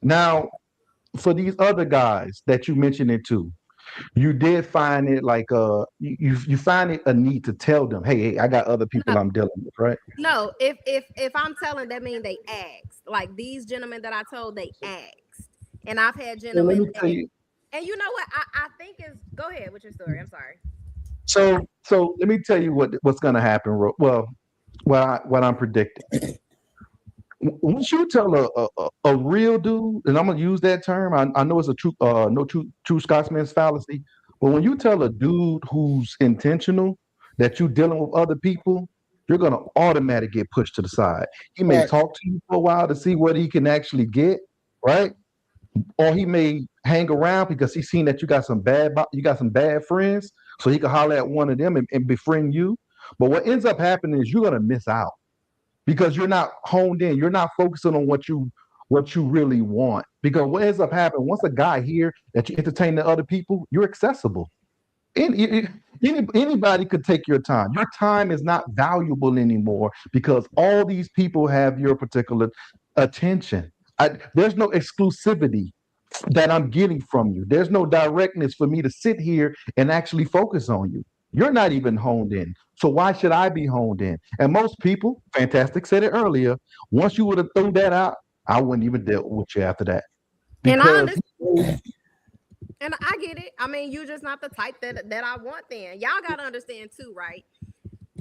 Now, for these other guys that you mentioned it to, you did find it like you find it a need to tell them, hey, I got other people I'm dealing with, right? No, if I'm telling, that means they asked. Like these gentlemen that I told, they asked, and I've had gentlemen. And you know what? I think is go ahead with your story. I'm sorry. So let me tell you what's gonna happen. Well, what I'm predicting. Once you tell a real dude, and I'm gonna use that term, I know it's a true Scotsman's fallacy, but when you tell a dude who's intentional that you're dealing with other people, you're gonna automatically get pushed to the side. He may talk to you for a while to see what he can actually get, right? Or he may hang around because he's seen that you got some bad friends, so he can holler at one of them and befriend you. But what ends up happening is you're gonna miss out. because you're not honed in. You're not focusing on what you really want. Because what ends up happening, once a guy here that you entertain the other people, you're accessible. Anybody could take your time. Your time is not valuable anymore because all these people have your particular attention. There's no exclusivity that I'm getting from you. There's no directness for me to sit here and actually focus on you. You're not even honed in. So why should I be honed in? And most people, Fantastic said it earlier, once you would have thrown that out, I wouldn't even deal with you after that. Because and I get it. I mean, you're just not the type that I want then. Y'all got to understand too, right?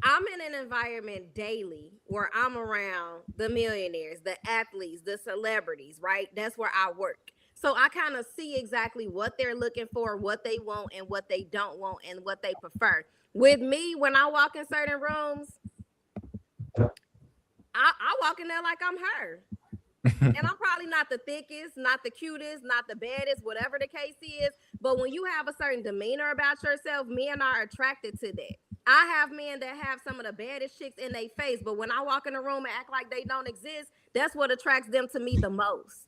I'm in an environment daily where I'm around the millionaires, the athletes, the celebrities, right? That's where I work. So I kind of see exactly what they're looking for, what they want and what they don't want and what they prefer. With me, when I walk in certain rooms, I walk in there like I'm her. And I'm probably not the thickest, not the cutest, not the baddest, whatever the case is. But when you have a certain demeanor about yourself, men are attracted to that. I have men that have some of the baddest chicks in their face, but when I walk in the room and act like they don't exist, that's what attracts them to me the most.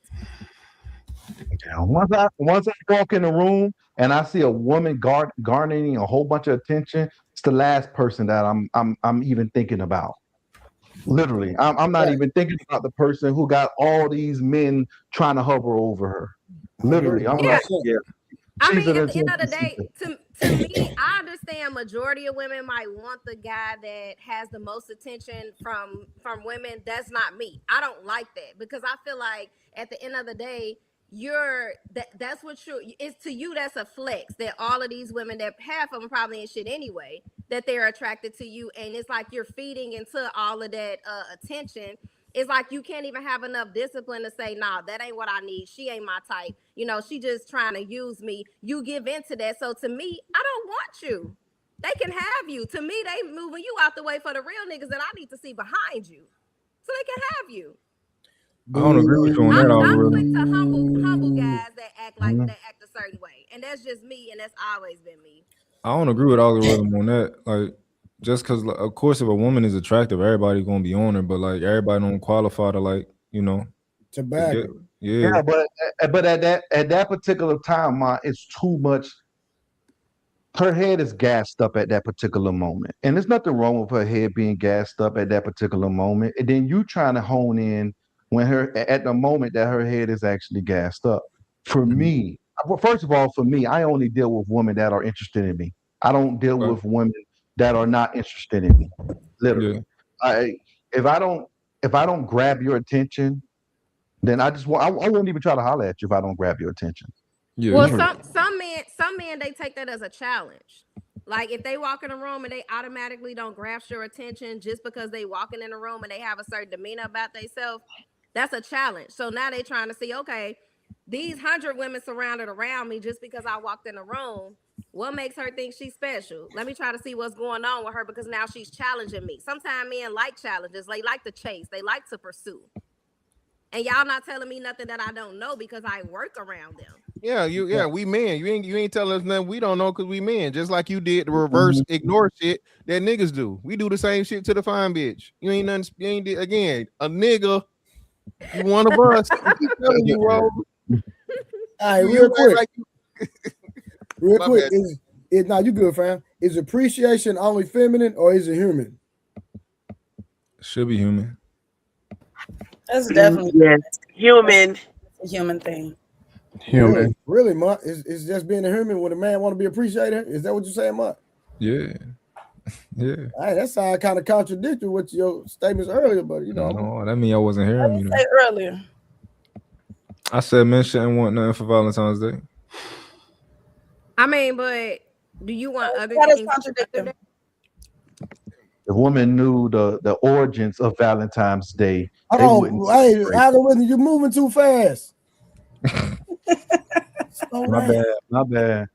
Once I walk in the room and I see a woman garnering a whole bunch of attention, it's the last person that I'm even thinking about. Literally, I'm not even thinking about the person who got all these men trying to hover over her. Literally, I'm like, yeah. I mean, at the end of the day, to me, I understand majority of women might want the guy that has the most attention from women. That's not me. I don't like that because I feel like at the end of the day, that's what it's to you. That's a flex that all of these women, that half of them probably ain't shit anyway, that they're attracted to you, and it's like you're feeding into all of that attention. It's like you can't even have enough discipline to say, nah, that ain't what I need. She ain't my type. You know, she just trying to use me. You give into that. So to me, I don't want you. They can have you. To me, they moving you out the way for the real niggas that I need to see behind you, so they can have you. I don't agree with you on that. I'm quick to humble guys that act like they act a certain way, and that's just me, and that's always been me. I don't agree with algorithm on that. Like, just because, of course, if a woman is attractive, everybody's gonna be on her. But like, everybody don't qualify to, like, you know, to bag it. Yeah, but at that particular time, it's too much. Her head is gassed up at that particular moment, and there's nothing wrong with her head being gassed up at that particular moment. And then you trying to hone in when at the moment that her head is actually gassed up. For me, well, first of all, for me, I only deal with women that are interested in me. I don't deal with women that are not interested in me. Literally, if I don't grab your attention, then I won't even try to holler at you if I don't grab your attention. Yeah. Well, some men they take that as a challenge. Like if they walk in a room and they automatically don't grasp your attention just because they walking in a room and they have a certain demeanor about themselves, that's a challenge. So now they trying to see, okay, these 100 women surrounded around me just because I walked in the room. What makes her think she's special? Let me try to see what's going on with her because now she's challenging me. Sometimes men like challenges. They like to chase. They like to pursue. And y'all not telling me nothing that I don't know because I work around them. Yeah, we men. You ain't telling us nothing we don't know because we men. Just like you did the reverse ignore shit that niggas do. We do the same shit to the fine bitch. You ain't nothing. You ain't again a nigga. You one of us. I keep telling you, bro. All right, real quick. Is now you good, fam? Is appreciation only feminine or is it human? Should be human. That's definitely human. It's a human thing. Human. Really, Mutt? It's just being a human when a man want to be appreciated? Is that what you're saying, Mutt? Yeah. Yeah. All right, that sound kind of contradictory with your statements earlier, but you know. No, that mean I wasn't hearing you. Say earlier. I said men shouldn't want nothing for Valentine's Day. I mean, but do you want other things? If women knew the origins of Valentine's Day, hey, algorithm, you're moving too fast. My bad.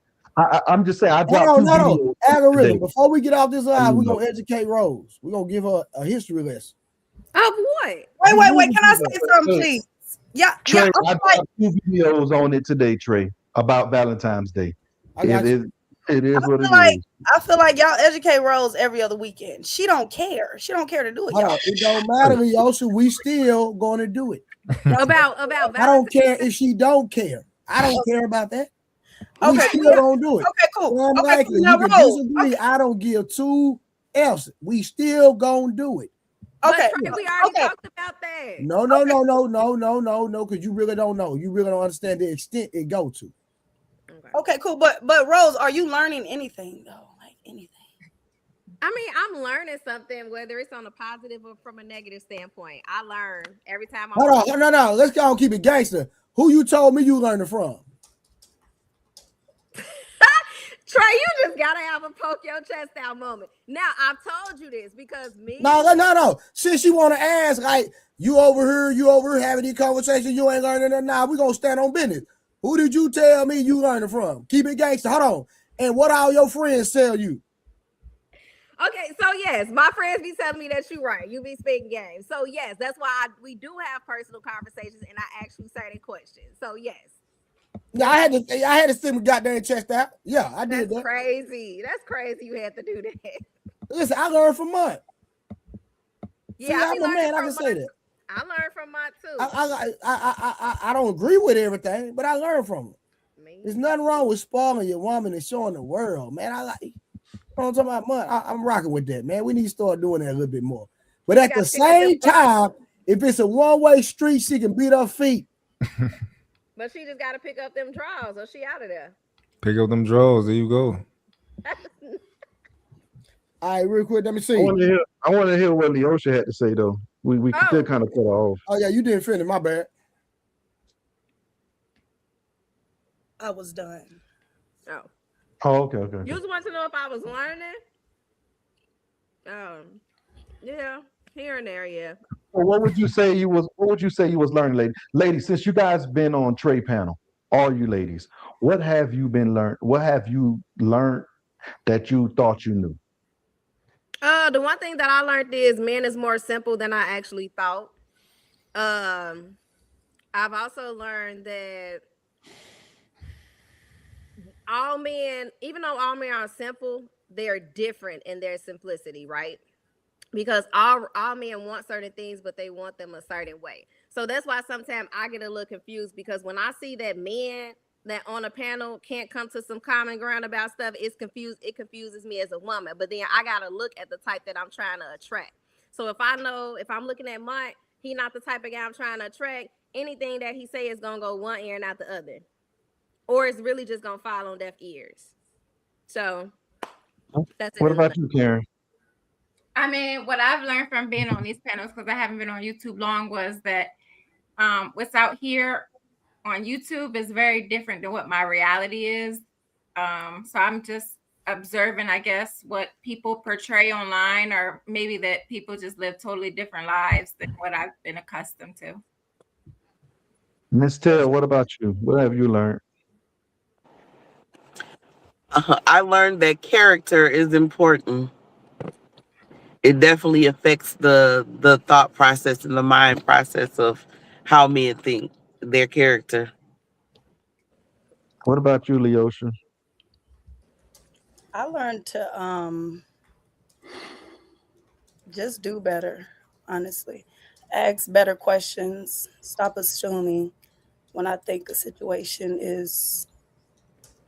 I'm just saying. I dropped no. Algorithm. Before we get off this live, we're gonna educate Rose. We're gonna give her a history lesson. Of what? Wait. Can I say something, please? Yeah. Trey, Yeah. I dropped 2 videos on it today, Trey, about Valentine's Day. It is what it like, is. I feel like y'all educate Rose every other weekend. She don't care. She don't care to do it. Hold on. It don't matter, Leosha. We still going to do it. About I don't care if she don't care. I don't care about that. We Okay, still gonna do it. Okay, cool. So I'm Okay, like, cool. you Now, can Rose. disagree. Okay. I don't give two F's. We still gonna do it. Okay. Trey, we already talked about that. No, because you really don't know. You really don't understand the extent it go to. Okay, cool. But Rose, are you learning anything though? Like anything? I mean, I'm learning something, whether it's on a positive or from a negative standpoint. I learn every time. Hold on, no. Let's go and keep it gangster. Who you told me you learning from? Trey, you just gotta have a poke your chest out moment. Now, I've told you this because me. No. Since you want to ask, like, you over here having these conversations, you ain't learning nothing. Nah, we gonna stand on business. Who did you tell me you learning from? Keep it gangster. Hold on. And what all your friends tell you? Okay, so yes, my friends be telling me that you right. You be speaking games. So yes, that's why we do have personal conversations and I ask you certain questions. So yes. Yeah, I had to sit my goddamn chest out. Yeah, I did that. That's crazy. That's crazy. You had to do that. Listen, I learned from mine. Yeah, See, I'm a man. I can say that. I learned from mine too. I don't agree with everything, but I learned from it. There's nothing wrong with spoiling your woman and showing the world, man. I'm talking about money. I'm rocking with that, man. We need to start doing that a little bit more. But at the same time, if it's a one-way street, she can beat her feet. But she just got to pick up them draws or she out of there. Pick up them drawers. There you go. All right, real quick, let me see. I want to hear what Leosha had to say, though. We still kind of cut her off. Oh, yeah, you didn't finish. My bad. I was done. Oh, okay. You just want to know if I was learning? Yeah, here and there, yeah. Well, what would you say you was learning, lady? Ladies, since you guys been on Trey panel, all you ladies, what have you learned that you thought you knew? The one thing that I learned is men is more simple than I actually thought. I've also learned that all men, even though all men are simple, they're different in their simplicity, right? Because all men want certain things, but they want them a certain way. So that's why sometimes I get a little confused, because when I see that men that on a panel can't come to some common ground about stuff, it confuses me as a woman. But then I gotta look at the type that I'm trying to attract. So if I'm looking at Mike, he not the type of guy I'm trying to attract, anything that he say is gonna go one ear and not the other. Or it's really just gonna fall on deaf ears. So that's it. What about you, Karen? I mean, what I've learned from being on these panels, because I haven't been on YouTube long, was that what's out here on YouTube is very different than what my reality is. So I'm just observing, I guess, what people portray online, or maybe that people just live totally different lives than what I've been accustomed to. Miss Tell, what about you? What have you learned? I learned that character is important. It definitely affects the thought process and the mind process of how men think, their character. What about you, Leosha? I learned to just do better, honestly. Ask better questions. Stop assuming when I think a situation is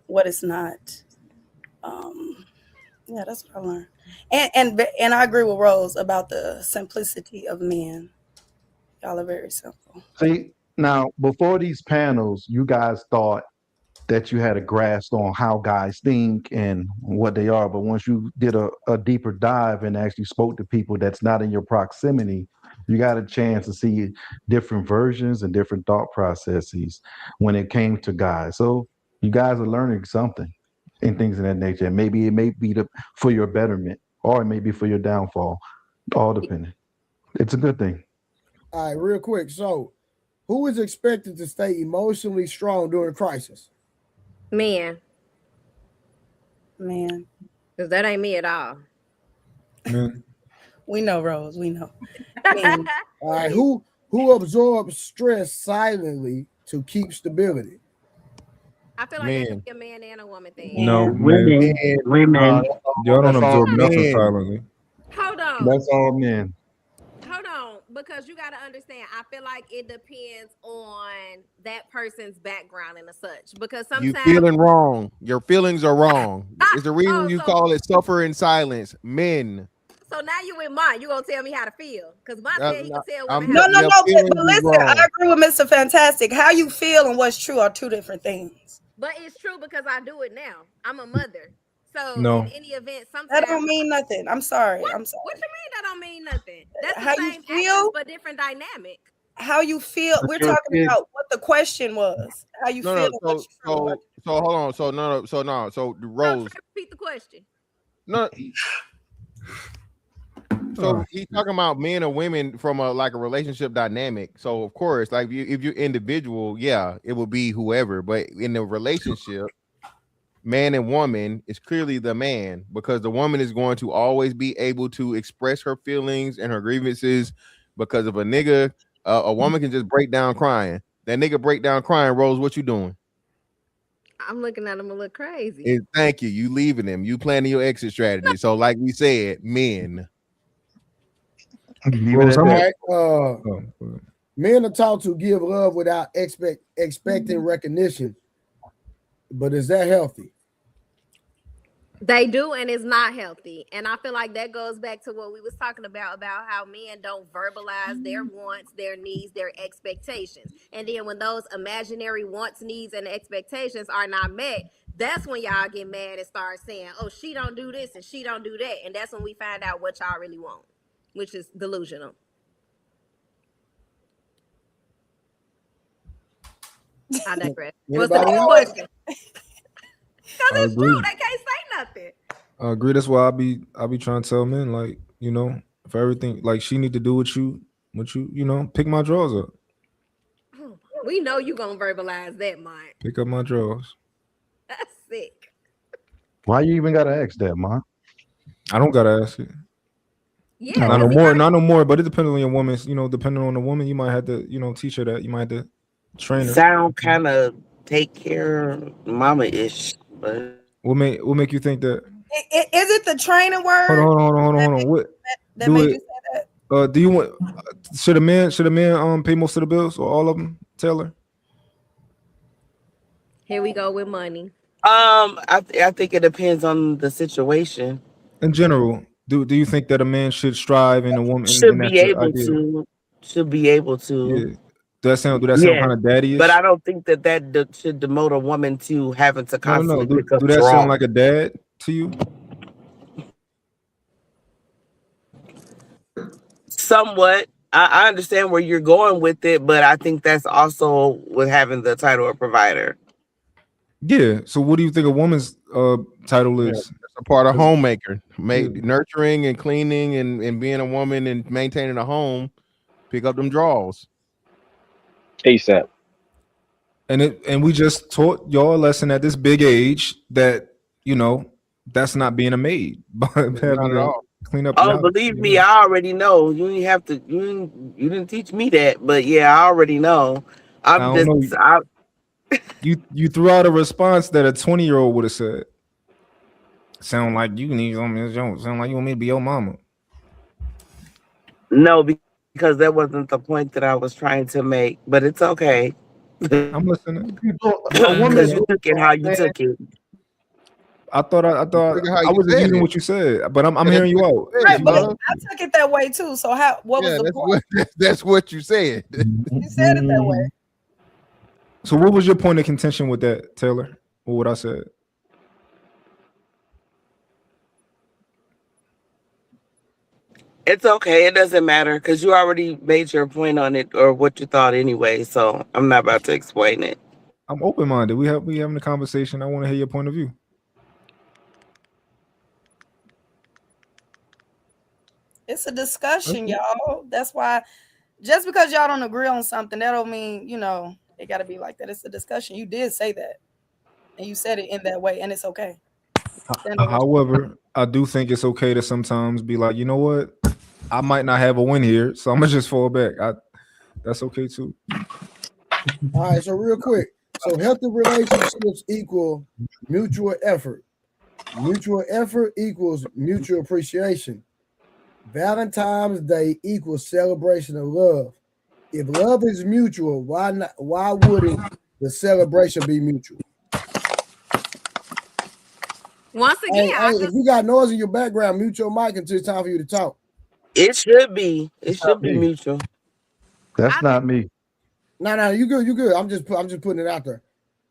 what it's not. Yeah, that's what I learned. And I agree with Rose about the simplicity of men. Y'all are very simple. See, now before these panels, you guys thought that you had a grasp on how guys think and what they are. But once you did a deeper dive and actually spoke to people that's not in your proximity, you got a chance to see different versions and different thought processes when it came to guys. So you guys are learning something and things of that nature. Maybe it may be for your betterment, or it may be for your downfall, all depending. It's a good thing. All right, real quick. So who is expected to stay emotionally strong during crisis? Man. Because that ain't me at all. We know, Rose. We know. All right, who absorbs stress silently to keep stability? I feel like that Men. could be a man and a woman thing. No, man. Women. Y'all don't That's all absorb nothing men. silently. Hold on. That's all men. Hold on, because you got to understand. I feel like it depends on that person's background and such. Because You sometimes feeling wrong. Your feelings are wrong. It's the reason Oh, you so- call it suffer in silence. Men. So now you in mine. You gonna tell me how to feel? Because my said he can tell I'm- women No, how to no, Your no. feelings But is listen, wrong. I agree with Mr. Fantastic. How you feel and what's true are two different things. But it's true because I do it now. I'm a mother. So No. in any event, sometimes That don't mean nothing. I'm sorry. What? I'm sorry. What you mean that don't mean nothing? That's How the you same feel? actions but different dynamic. How you feel? But We're your talking kid- about what the question was. How you No, feel? no. and what's true. So hold on. So the No, Rose. Trey, repeat the question. No. So he's talking about men or women from a relationship dynamic. So of course, like if you're individual, yeah, it will be whoever. But in the relationship, man and woman is clearly the man, because the woman is going to always be able to express her feelings and her grievances. Because of a nigga, a woman can just break down crying. That nigga break down crying. Rose, what you doing? I'm looking at him a little crazy. And thank you. You leaving him. You planning your exit strategy. So like we said, men. Leave it Rose, at how that. All right. Oh, go ahead. Men are taught to give love without expecting recognition. But is that healthy? They do, and it's not healthy. And I feel like that goes back to what we was talking about how men don't verbalize their wants, their needs, their expectations. And then when those imaginary wants, needs, and expectations are not met, that's when y'all get mad and start saying, oh, she don't do this and she don't do that. And that's when we find out what y'all really want, which is delusional. I digress. What's the Anybody next else? question? I Because it's agree. true. They can't say nothing. I agree. That's why I be trying to tell men, like, you know, if everything, like, she need to do what you pick my drawers up. We know you gonna verbalize that, Mike. Pick up my drawers. That's sick. Why you even gotta ask that, man? I don't gotta ask it. Yeah, Not no 'cause more, not no more. But it depends on your woman's, depending on the woman, you might have to, teach her that. You might have to train her. Sound kind of take care mama-ish, but What make you think that? Is it the training word? Hold on. What that do made it? you say that? Do you want? Should a man pay most of the bills or all of them, Taylor? here we go with money. I think it depends on the situation. In general, do you think that a man should strive and a woman Should and be that's the able idea? to. Should be able to. Yeah. Do that sound kind of daddy-ish? But I don't think that should demote a woman to having to No. constantly Do pick up that sound drawers. like a dad to you? Somewhat. I understand where you're going with it, but I think that's also with having the title of provider. Yeah. So what do you think a woman's title is? It's a part of homemaker, nurturing and cleaning and being a woman and maintaining a home. Pick up them drawers. ASAP. And we just taught y'all a lesson at this big age that that's not being a maid, but having to clean up. the Oh, house, believe me, I already know. You didn't have to. You didn't teach me that, but yeah, I already know. You threw out a response that a 20-year-old would have said. Sound like you need something. Sound like you want me to be your mama. No, because that wasn't the point that I was trying to make. But it's okay. I'm listening. Because you took it how you took it. I thought I wasn't using what you said, but I'm hearing you out. Right, but I took it that way too. So what was the point? That's what you said. You said it that way. So what was your point of contention with that, Taylor? Or what I said? It's okay. It doesn't matter because you already made your point on it or what you thought anyway. So I'm not about to explain it. I'm open-minded. We having a conversation. I want to hear your point of view. It's a discussion, y'all. That's why just because y'all don't agree on something, that don't mean, it got to be like that. It's a discussion. You did say that. And you said it in that way, and it's okay. However, I do think it's okay to sometimes be like, you know what? I might not have a win here, so I'm going to just fall back. That's okay too. All right, so real quick, So healthy relationships equal mutual effort. Mutual effort equals mutual appreciation. Valentine's Day equals celebration of love. If love is mutual, why not? Why wouldn't the celebration be mutual? Once again, if you got noise in your background, mute your mic until it's time for you to talk. It should be. It should be mutual. That's not me. No, you good. You good. I'm just putting it out there.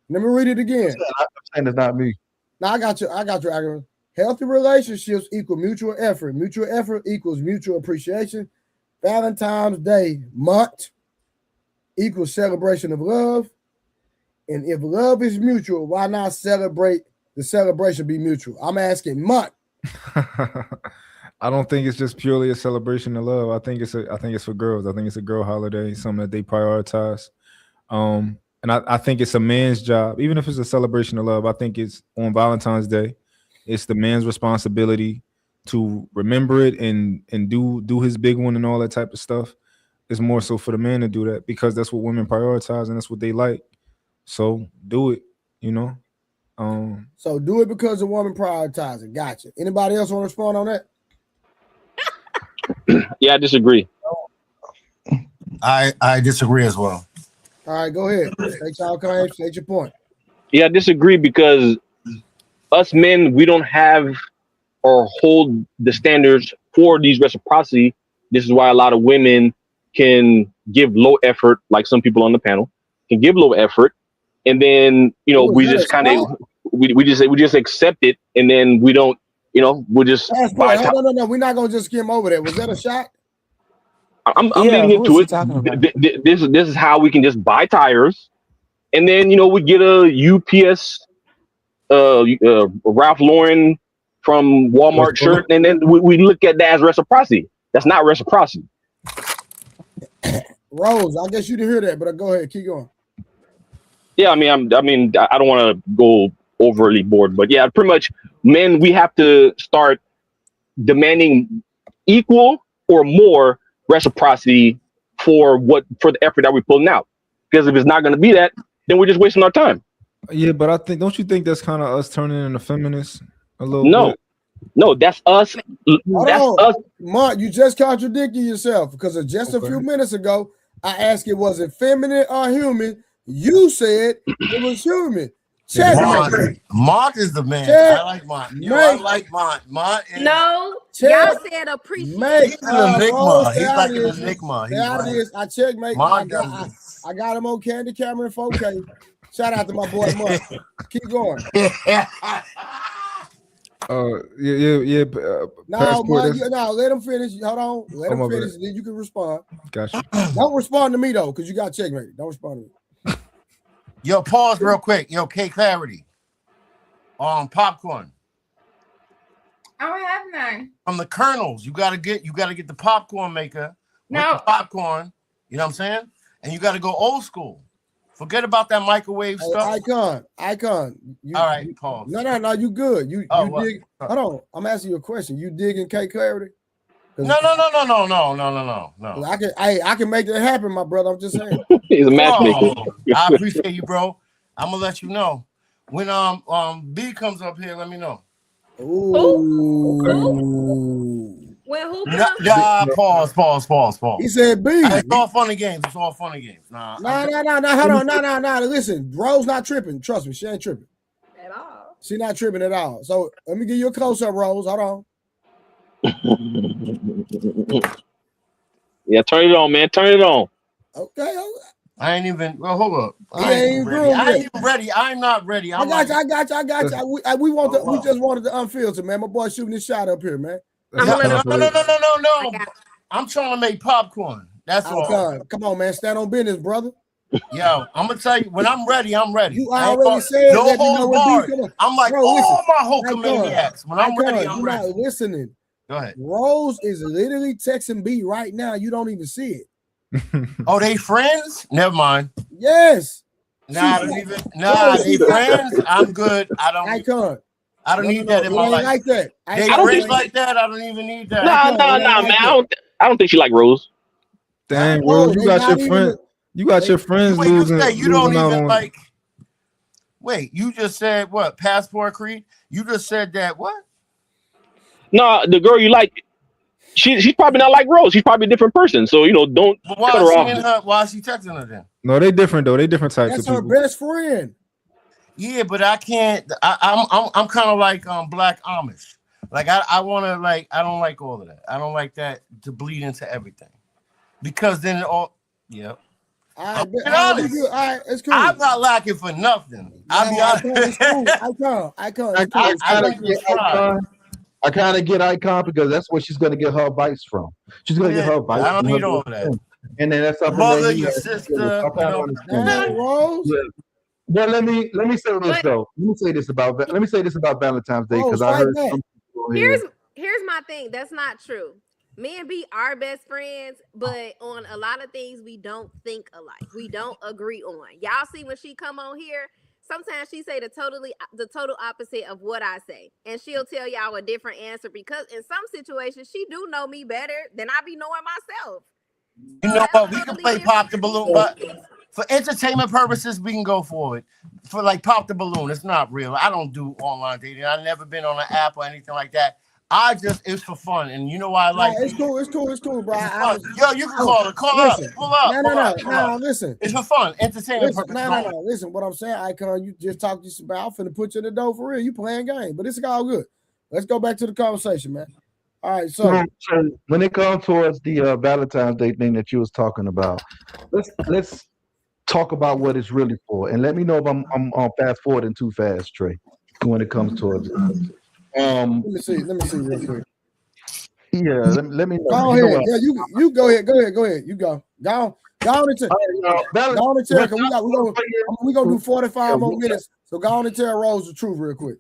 Let me read it again. I'm saying it's not me. No, I got you. Healthy relationships equal mutual effort. Mutual effort equals mutual appreciation. Valentine's Day month equals celebration of love. And if love is mutual, why not celebrate the celebration be mutual? I'm asking month. I don't think it's just purely a celebration of love. I think it's for girls. I think it's a girl holiday, something that they prioritize. And I think it's a man's job, even if it's a celebration of love. I think it's on Valentine's Day. It's the man's responsibility to remember it and do his big one and all that type of stuff. It's more so for the man to do that because that's what women prioritize and that's what they like. So do it, you know. So do it because the woman prioritizes. Gotcha. Anybody else want to respond on that? Yeah, I disagree. I disagree as well. All right, go ahead. State your claim, state your point. Yeah, I disagree because us men, we don't have or hold the standards for these reciprocity. This is why a lot of women can give low effort, like some people on the panel can give low effort, and then we just kind of we just accept it, and then we don't, we'll just. No, we're not gonna just skim over that. Was that a shot? I'm leading into it. This is how we can just buy tires, and then we get a UPS, Ralph Lauren from Walmart shirt, and then we look at that as reciprocity. That's not reciprocity. Rose, I guess you didn't hear that, but go ahead, keep going. Yeah, I don't want to go overly bored, but yeah, pretty much, men, we have to start demanding equal or more reciprocity for the effort that we're pulling out. Because if it's not going to be that, then we're just wasting our time. Yeah, but don't you think that's kind of us turning into feminists a little bit? No, that's us. That's us. Mark, you just contradicted yourself because just a few minutes ago, I asked it, was it feminine or human? You said it was human. Mark is the man. I like Mark. I like Mark. No, y'all said appreciate. He's an enigma. He's like an enigma. I checkmate. I got him on Candy Camera and 4K. Shout out to my boy Mark. Keep going. No, let him finish. Hold on. Let him finish. Then you can respond. Gotcha. Don't respond to me though, because you got checkmate. Don't respond to me. Yo, pause real quick. Yo, K Clarity. Popcorn. I don't have none. From the Colonels, you gotta get the popcorn maker. No with the popcorn. You know what I'm saying? And you gotta go old school. Forget about that microwave stuff. Icon. All right, pause. No, you good. You dig. Hold on. I'm asking you a question. You digging K Clarity? No. I can make that happen, my brother. I'm just saying. He's a matchmaker. I appreciate you, bro. I'm gonna let you know when B comes up here. Let me know. Ooh. When who? Pause. He said B. It's all fun and games. Nah. Hold on. No. Listen, Rose not tripping. Trust me, she ain't tripping At all. She not tripping at all. So let me give you a close up, Rose. Hold on. Yeah, turn it on, man. Turn it on. Okay. I ain't even. Well, hold up. I ain't even ready. I'm not ready. I got you. We just wanted the unfiltered, man. My boy shooting his shot up here, man. No. I'm trying to make popcorn. That's all. Come on, man. Stand on business, brother. Yo, I'm gonna tell you when I'm ready. I'm ready. You already said no that. hold barred. I'm like, all my Hulkamaniacs. When I'm ready, I'm ready. Not listening. Go ahead. Rose is literally texting B right now. You don't even see it. Oh, they friends? Never mind. Yes. Nah, they friends. I'm good. I don't need that in my life. Like that. They friends like that. I don't even need that. No, man. I don't think she like Rose. Dang, Rose, you got your friend. You got your friends losing. You don't even like. Wait, you just said what? Passport Creed? You just said that what? No, the girl you like, she's probably not like Rose. She's probably a different person. So don't But why cut is her she off. in her? Why is she texting her then? No, they different though. They different types That's of her people. best friend. Yeah, but I can't. I'm kind of like Black Amish. Like I want to like I don't like all of that. I don't like that to bleed into everything because then it all yeah. All right, it's cool. I'm not lacking for nothing. I'll be honest. I kind of get Icon because that's where she's going to get her advice from. She's going to get her advice. I don't from need her all best that. friend. And then that's something Mother, that he your has to sister, do. I kinda understand that. Rose. Yeah. Well, let me say this though. Let me say this about Valentine's Day because I heard some people here. Here's my thing. That's not true. Me and B are best friends, but on a lot of things we don't think alike. We don't agree on. Y'all see when she come on here, sometimes she say the total opposite of what I say, and she'll tell y'all a different answer because in some situations she do know me better than I be knowing myself. You know what? We can play Pop the Balloon, but for entertainment purposes, we can go for it. For like Pop the Balloon, it's not real. I don't do online dating. I've never been on an app or anything like that. It's for fun, and you know why I like it's cool, bro. Yo, you can call it. Pull up. No, listen. It's for fun, entertainment purposes. No. Listen, what I'm saying, Icon, you just talked to about. I'm finna put you in the door for real. You playing game, but it's all good. Let's go back to the conversation, man. All right, so when it comes towards the Valentine's Day thing that you was talking about, let's talk about what it's really for, and let me know if I'm fast forwarding too fast, Trey, when it comes towards it. Let me see real quick. Yeah, let me know. Go ahead. Yeah, you go ahead. You go. Go on and tell. Go on and tell. We gonna do 45 more minutes. So go on and tell Rose the truth real quick.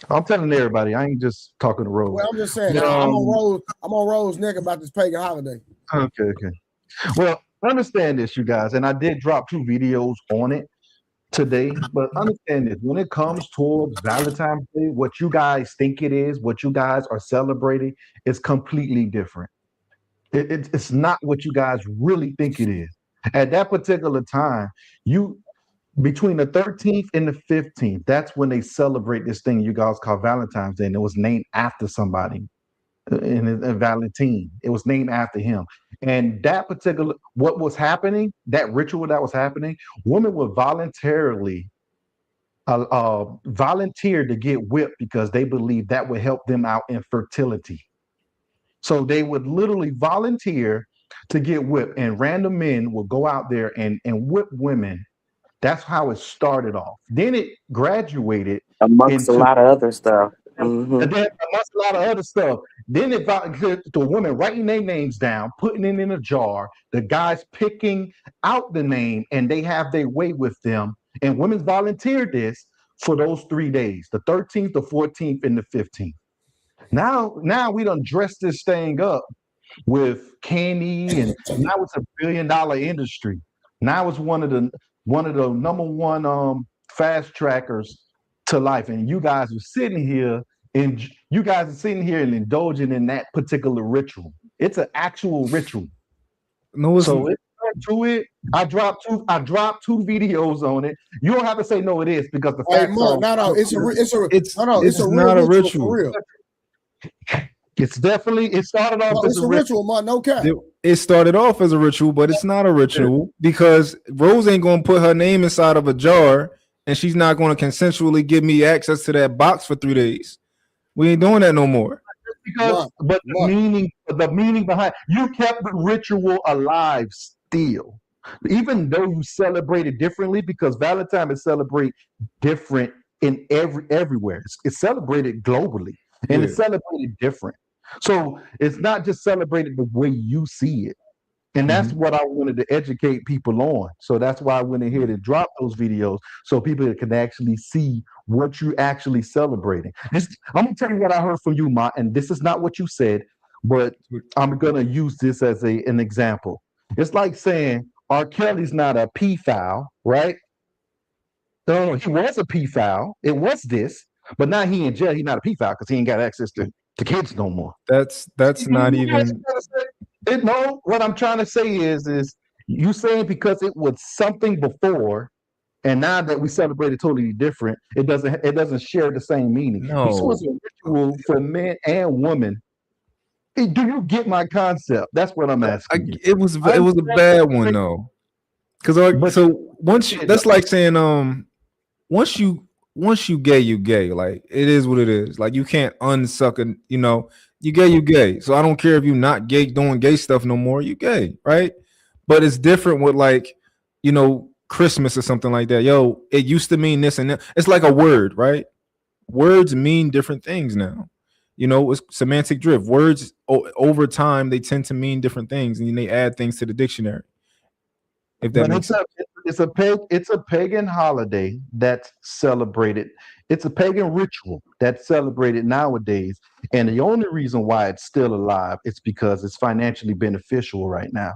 I'm telling everybody. I ain't just talking to Rose. Well, I'm just saying. I'm on Rose's neck about this pagan holiday. Okay. Well, understand this, you guys, and I did drop 2 videos on it today, but understand this: when it comes towards Valentine's Day, what you guys think it is, what you guys are celebrating, is completely different. It's not what you guys really think it is. At that particular time, between the 13th and the 15th, that's when they celebrate this thing you guys call Valentine's Day, and it was named after somebody, and Valentine. It was named after him. And that particular, what was happening, that ritual that was happening, women would voluntarily volunteer to get whipped because they believed that would help them out in fertility. So they would literally volunteer to get whipped, and random men would go out there and whip women. That's how it started off. Then it graduated amongst a lot of other stuff. Mm-hmm. And then amongst a lot of other stuff. Then it got to the women writing their names down, putting it in a jar, the guys picking out the name, and they have their way with them. And women volunteered this for those 3 days, the 13th, the 14th, and the 15th. Now we done dressed this thing up with candy, and now it's $1 billion industry. Now it's one of the number one fast trackers to life, and you guys are sitting here and indulging in that particular ritual. It's an actual ritual. No, so it's to it. I dropped two videos on it. You don't have to say no, it is, because the fact it's not a ritual for real. It started off as a ritual. No cap. It started off as a ritual, but it's not a ritual because Rose ain't gonna put her name inside of a jar, and she's not gonna consensually give me access to that box for 3 days. We ain't doing that no more. But the meaning behind, you kept the ritual alive still, even though you celebrate it differently, because Valentine is celebrated different in everywhere. It's celebrated globally, and it's celebrated different. So it's not just celebrated the way you see it. And that's what I wanted to educate people on. So that's why I went ahead and dropped those videos so people can actually see what you're actually celebrating. I'm going to tell you what I heard from you, Ma, and this is not what you said, but I'm going to use this as an example. It's like saying R. Kelly's not a pedophile, right? No, he was a pedophile. It was this, but now he in jail. He's not a pedophile because he ain't got access to kids no more. That's not even. No, what I'm trying to say is you saying because it was something before, And now that we celebrate it totally different, it doesn't share the same meaning. This was a ritual for men and women. Hey, do you get my concept? That's what I'm asking you. It was a bad one though. Because so once you, that's like saying once you gay, you gay. Like it is what it is. Like you can't unsuck a, you know, you gay, you gay. So I don't care if you're not gay doing gay stuff no more, you gay, right? But it's different with like, you know, Christmas or something like that. Yo, it used to mean this and that. It's like a word, right? Words mean different things now. You know, it's semantic drift. Words over time, they tend to mean different things, and they add things to the dictionary. If that makes sense. It's a pagan holiday that's celebrated. It's a pagan ritual that's celebrated nowadays. And the only reason why it's still alive is because it's financially beneficial right now.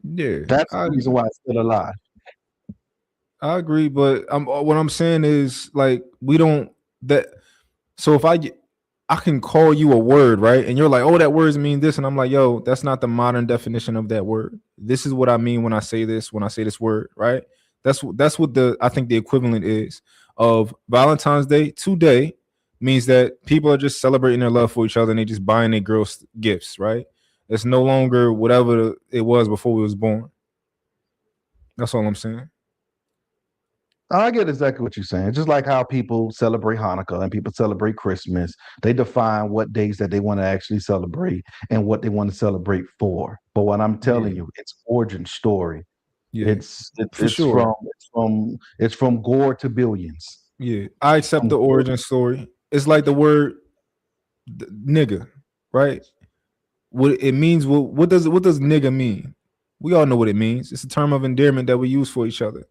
Yeah. That's the reason why it's still alive. I agree, but what I'm saying is like we don't that. So if I can call you a word, right? And you're like, oh, that word mean this. And I'm like, yo, that's not the modern definition of that word. This is what I mean when I say this word, right? That's what I think the equivalent is of Valentine's Day today means that people are just celebrating their love for each other and they just buying their girls gifts, right? It's no longer whatever it was before we was born. That's all I'm saying. I get exactly what you're saying. Just like how people celebrate Hanukkah and people celebrate Christmas, they define what days that they want to actually celebrate and what they want to celebrate for. But what I'm telling you, it's origin story. Yeah, it's sure. It's from gore to billions. Yeah, I accept the origin story. It's like the word nigga, right? What it means. What does nigga mean? We all know what it means. It's a term of endearment that we use for each other.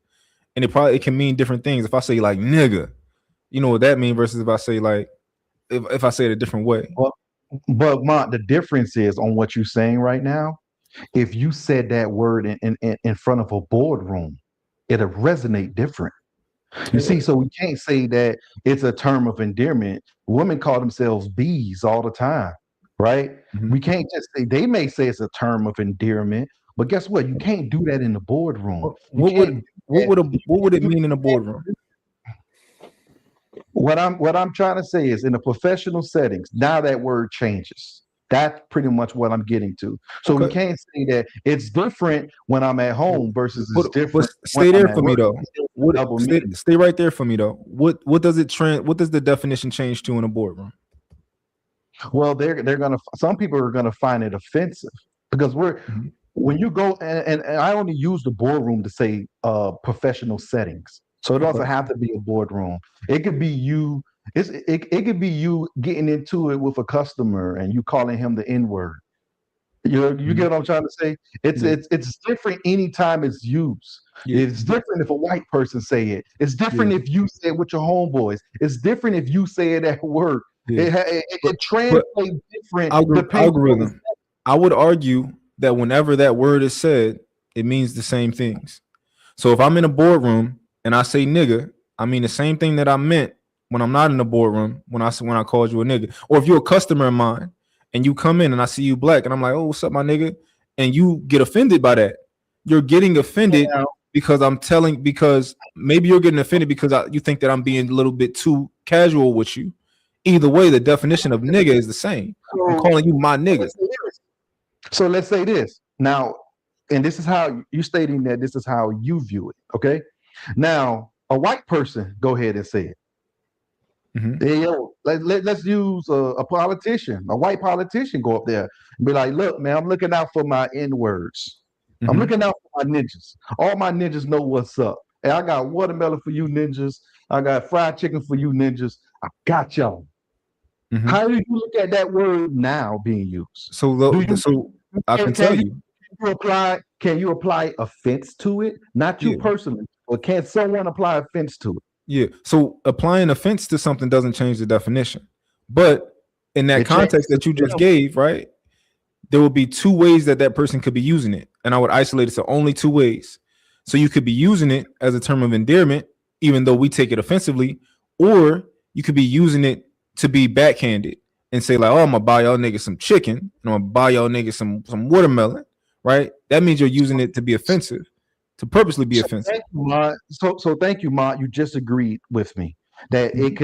And it can mean different things. If I say like nigga, you know what that means versus if I say like if I say it a different way. Well, but Mont, the difference is on what you're saying right now. If you said that word in front of a boardroom, it'll resonate different. You see, so we can't say that it's a term of endearment. Women call themselves bees all the time, right? Mm-hmm. We can't just say, they may say it's a term of endearment, but guess what? You can't do that in the boardroom. What would it mean in a boardroom? What I'm trying to say is in the professional settings, now that word changes. That's pretty much what I'm getting to. So we can't say that it's different when I'm at home versus it's different. Stay there for me though. Stay right there for me though. What does the definition change to in a boardroom? Well, some people are gonna find it offensive because when you go and I only use the boardroom to say professional settings. So it doesn't have to be a boardroom. It could be you. It could be you getting into it with a customer and you calling him the N-word. You get what I'm trying to say? It's different anytime it's used. Yeah. It's different if a white person say it. It's different if you say it with your homeboys. It's different if you say it at work. Yeah. It translates different. Algorithm. I would argue that whenever that word is said, it means the same things. So if I'm in a boardroom and I say nigga, I mean the same thing that I meant when I'm not in the boardroom, when I called you a nigga. Or if you're a customer of mine and you come in and I see you black and I'm like, oh, what's up, my nigga? And you get offended by that. You're getting offended because maybe you're getting offended because you think that I'm being a little bit too casual with you. Either way, the definition of nigga is the same. I'm calling you my nigga. So let's say this now, and this is how you stating that this is how you view it. Okay. Now, a white person, go ahead and say it. Mm-hmm. Hey, yo, let's use a politician, a white politician, go up there and be like, look, man, I'm looking out for my N-words. Mm-hmm. I'm looking out for my ninjas. All my ninjas know what's up. Hey, I got watermelon for you ninjas. I got fried chicken for you ninjas. I got y'all. Mm-hmm. How do you look at that word now being used? So I can tell you. Can you apply offense to it? Not you personally, or can someone apply offense to it? Yeah. So applying offense to something doesn't change the definition. But in that context that you just gave, right, there will be two ways that person could be using it. And I would isolate it to only two ways. So you could be using it as a term of endearment, even though we take it offensively, or you could be using it to be backhanded and say like, oh, I'm gonna buy y'all niggas some chicken and I'm gonna buy y'all niggas some watermelon, right? That means you're using it to be offensive. to purposely be So offensive. thank you, Ma. So thank you, Ma. You just agreed with me that it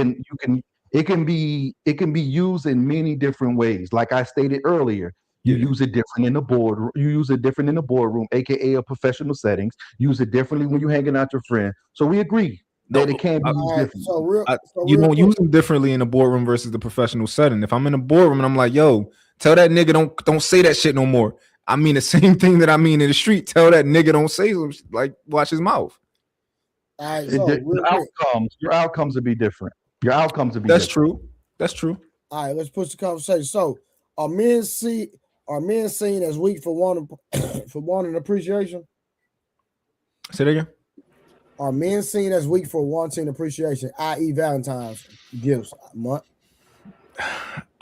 can be used in many different ways. Like I stated earlier, you use it different in the boardroom. You use it different in the boardroom, aka a professional settings. Use it differently when you're hanging out with your friend. So we agree that it can be used differently. You don't use them differently in the boardroom versus the professional setting. If I'm in the boardroom and I'm like, yo, tell that nigga don't say that shit no more. I mean the same thing that I mean in the street. Tell that nigga don't say, like, watch his mouth. All right, so Your outcomes will be different. Your outcomes will be That's different. true. That's true. All right, let's push the conversation. So, are men seen as weak for wanting appreciation? Say that again. Are men seen as weak for wanting appreciation, i.e., Valentine's gifts month?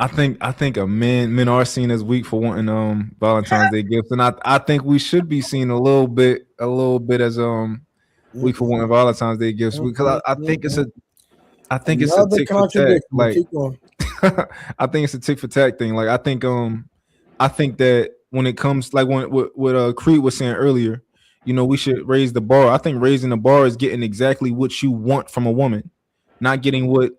I think men are seen as weak for wanting Valentine's Day gifts, and I think we should be seen a little bit as weak for wanting Valentine's Day gifts, because I think it's a tick for tack. Like I think it's a tick for tack thing. Like I think that when it comes, like what Creed was saying earlier, you know, we should raise the bar. I think raising the bar is getting exactly what you want from a woman, not getting what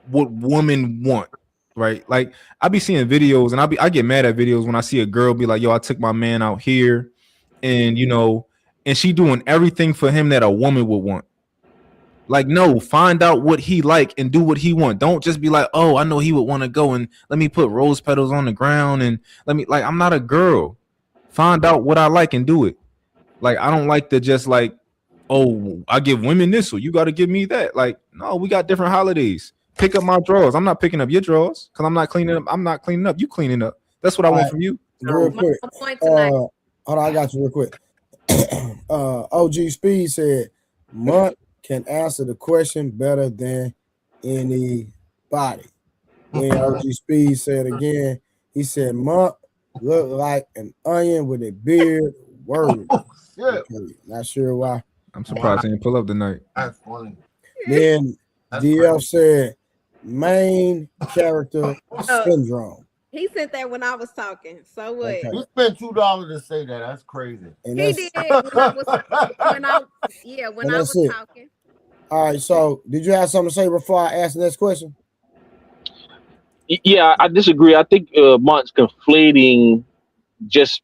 women want. Right? Like I be seeing videos, and I get mad at videos when I see a girl be like, yo, I took my man out here, and you know, and she doing everything for him that a woman would want. Like, no, find out what he like and do what he want. Don't just be like, oh, I know he would want to go and let me put rose petals on the ground and I'm not a girl. Find out what I like and do it. Like, I don't like to just like, oh, I give women this, so you got to give me that. Like, no, we got different holidays. Pick up my drawers. I'm not picking up your drawers because I'm not cleaning up. I'm not cleaning up. You cleaning up. That's what I want from you. Real quick. Hold on, I got you real quick. OG Speed said, Munt can answer the question better than anybody. Then OG Speed said again, he said, Munt look like an onion with a beard. Word. Okay, not sure why. I'm surprised he didn't pull up tonight. That's funny. Then DF said, main character syndrome. He sent that when I was talking. So what? Okay. You spent $2 to say that. That's crazy. And He did when I was it. talking. All right. So, did you have something to say before I ask the next question? Yeah, I disagree. I think Mont's conflating just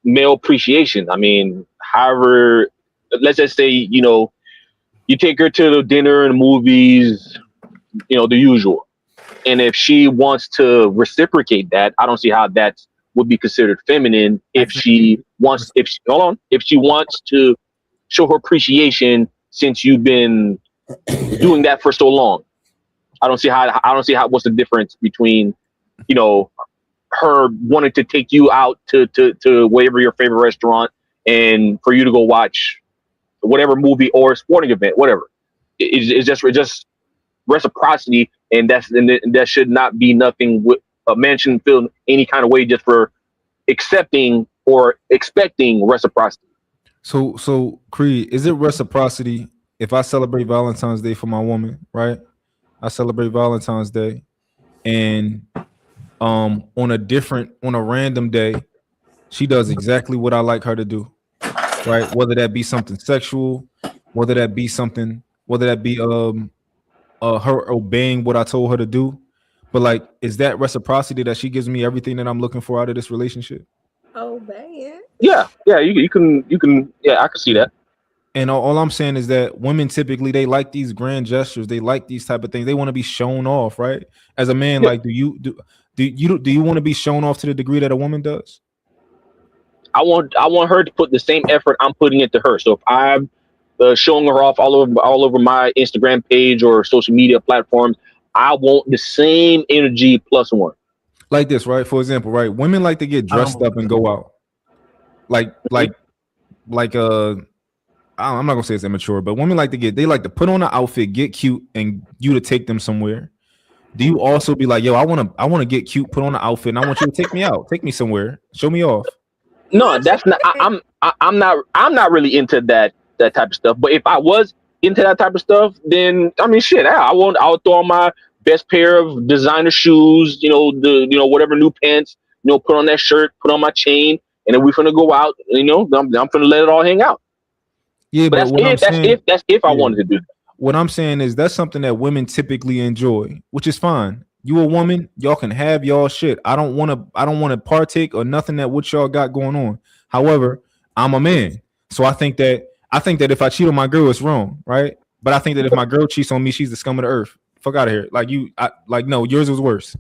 male appreciation. I mean, however, let's just say, you know, you take her to the dinner and movies, you know, the usual. And if she wants to reciprocate that, I don't see how that would be considered feminine. If she wants to show her appreciation since you've been doing that for so long. I don't see how what's the difference between, you know, her wanting to take you out to wherever your favorite restaurant and for you to go watch whatever movie or sporting event, whatever. It's just reciprocity, and that should not be nothing with a man shouldn't feel any kind of way just for accepting or expecting reciprocity. So Creed, is it reciprocity if I celebrate Valentine's Day for my woman, right? I celebrate Valentine's Day, and on a random day, she does exactly what I like her to do, right? Whether that be something sexual, whether that be her obeying what I told her to do. But like, is that reciprocity that she gives me everything that I'm looking for out of this relationship? Obeying. Yeah, you can. Yeah, I can see that. And all I'm saying is that women typically, they like these grand gestures. They like these type of things. They want to be shown off, right? As a man, like, do you want to be shown off to the degree that a woman does? I want her to put the same effort I'm putting into her. So if I'm showing her off all over my Instagram page or social media platforms, I want the same energy plus one. Like this, right? For example, right? Women like to get dressed up and go out. I'm not gonna say it's immature, but women like to put on an outfit, get cute, and you to take them somewhere. Do you also be like, yo, I want to get cute, put on an outfit, and I want you to take me out, take me somewhere, show me off? No, that's not. I'm not really into that type of stuff. But if I was into that type of stuff, then I mean, shit, I'll throw on my best pair of designer shoes, whatever new pants, put on that shirt, put on my chain, and then we're gonna go out. I'm gonna let it all hang out. Yeah, But that's if I wanted to do that. What I'm saying is that's something that women typically enjoy, which is fine. You a woman, y'all can have y'all shit. I don't want to partake or nothing that what y'all got going on. However, I'm a man. So I think that if I cheat on my girl, it's wrong, right? But I think that if my girl cheats on me, she's the scum of the earth. Fuck out of here. No, yours was worse.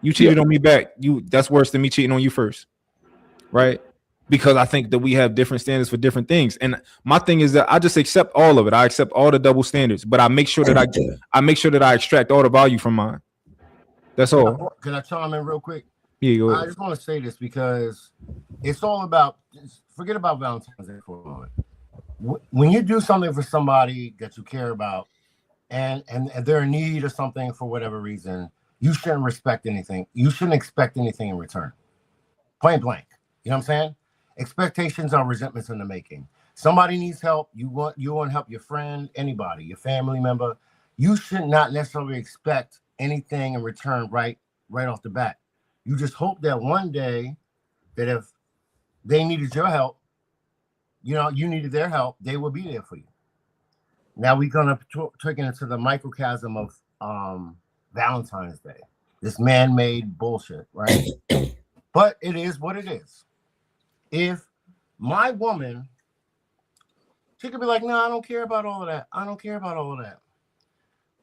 You cheated on me back. That's worse than me cheating on you first. Right? Because I think that we have different standards for different things. And my thing is that I just accept all of it. I accept all the double standards, but I make sure that I extract all the value from mine. That's all. Can I chime in real quick? Yeah, go ahead. I just want to say this because it's all about, forget about Valentine's Day for a moment. When you do something for somebody that you care about and they're in need of something for whatever reason, you shouldn't respect anything. You shouldn't expect anything in return. Point blank. You know what I'm saying? Expectations are resentments in the making. Somebody needs help. You want to help your friend, anybody, your family member. You should not necessarily expect anything in return right off the bat. You just hope that one day that if they needed your help, you needed their help, they will be there for you. Now we're gonna take it into the microcosm of Valentine's Day. This man-made bullshit, right? But it is what it is. If my woman, she could be like, no, I don't care about all of that. I don't care about all of that.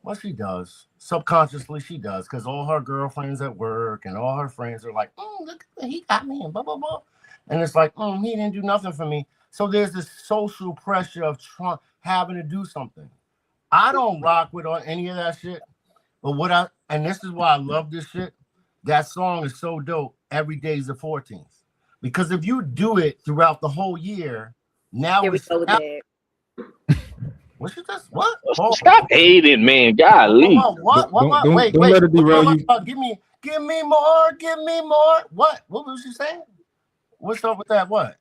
Well, she does. Subconsciously, she does, because all her girlfriends at work and all her friends are like, look, he got me and blah, blah, blah. And it's like, he didn't do nothing for me. So there's this social pressure of having to do something. I don't rock with any of that shit. But and this is why I love this shit. That song is so dope. Every day is the 14th. Because if you do it throughout the whole year, now Here we go with that. What's this? What? Stop hating, man. Golly. What? Wait. Let it derail you. Give me more. Give me more. What? What was you saying? What's up with that? What?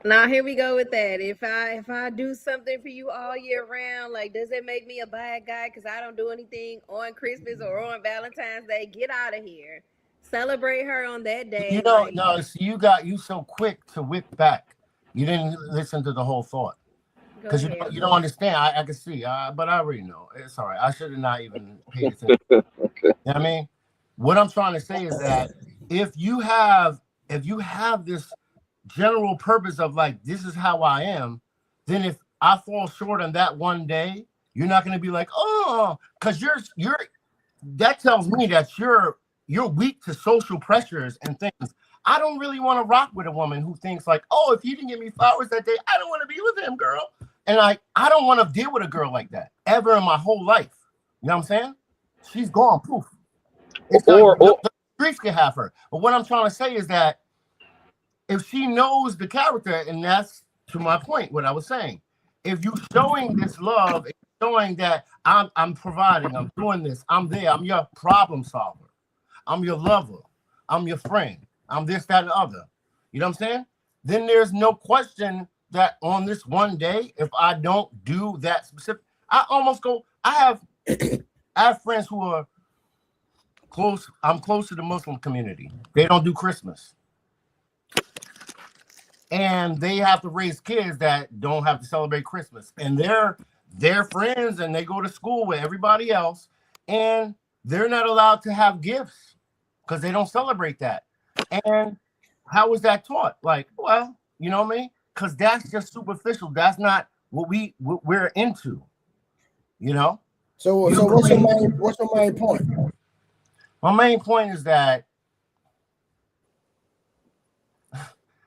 Now here we go with that. If I do something for you all year round, like, does it make me a bad guy because I don't do anything on Christmas or on Valentine's Day? Get out of here. Celebrate her on that day. You don't know. You so quick to whip back. You didn't listen to the whole thought because you don't understand. I can see, but I already know. It's all right. I should have not even paid attention. You know what I mean, what I'm trying to say is that if you have this general purpose of like, this is how I am, then if I fall short on that one day, you're not going to be like, oh, because you're that tells me that you're weak to social pressures and things. I don't really want to rock with a woman who thinks like, oh, if he didn't give me flowers that day, I don't want to be with him, girl. And I don't want to deal with a girl like that ever in my whole life. You know what I'm saying? She's gone, poof. The streets can have her. But what I'm trying to say is that if she knows the character, and that's to my point, what I was saying, if you showing this love, showing that I'm providing, I'm doing this, I'm there, I'm your problem solver, I'm your lover, I'm your friend, I'm this, that, and the other. You know what I'm saying? Then there's no question that on this one day, if I don't do that specific, I have friends who are close. I'm close to the Muslim community. They don't do Christmas. And they have to raise kids that don't have to celebrate Christmas. And they're friends and they go to school with everybody else. And they're not allowed to have gifts because they don't celebrate that. And how is that taught? Like, well, you know what I mean? Because that's just superficial. That's not what we're into, you know? So what's your main point? My main point is that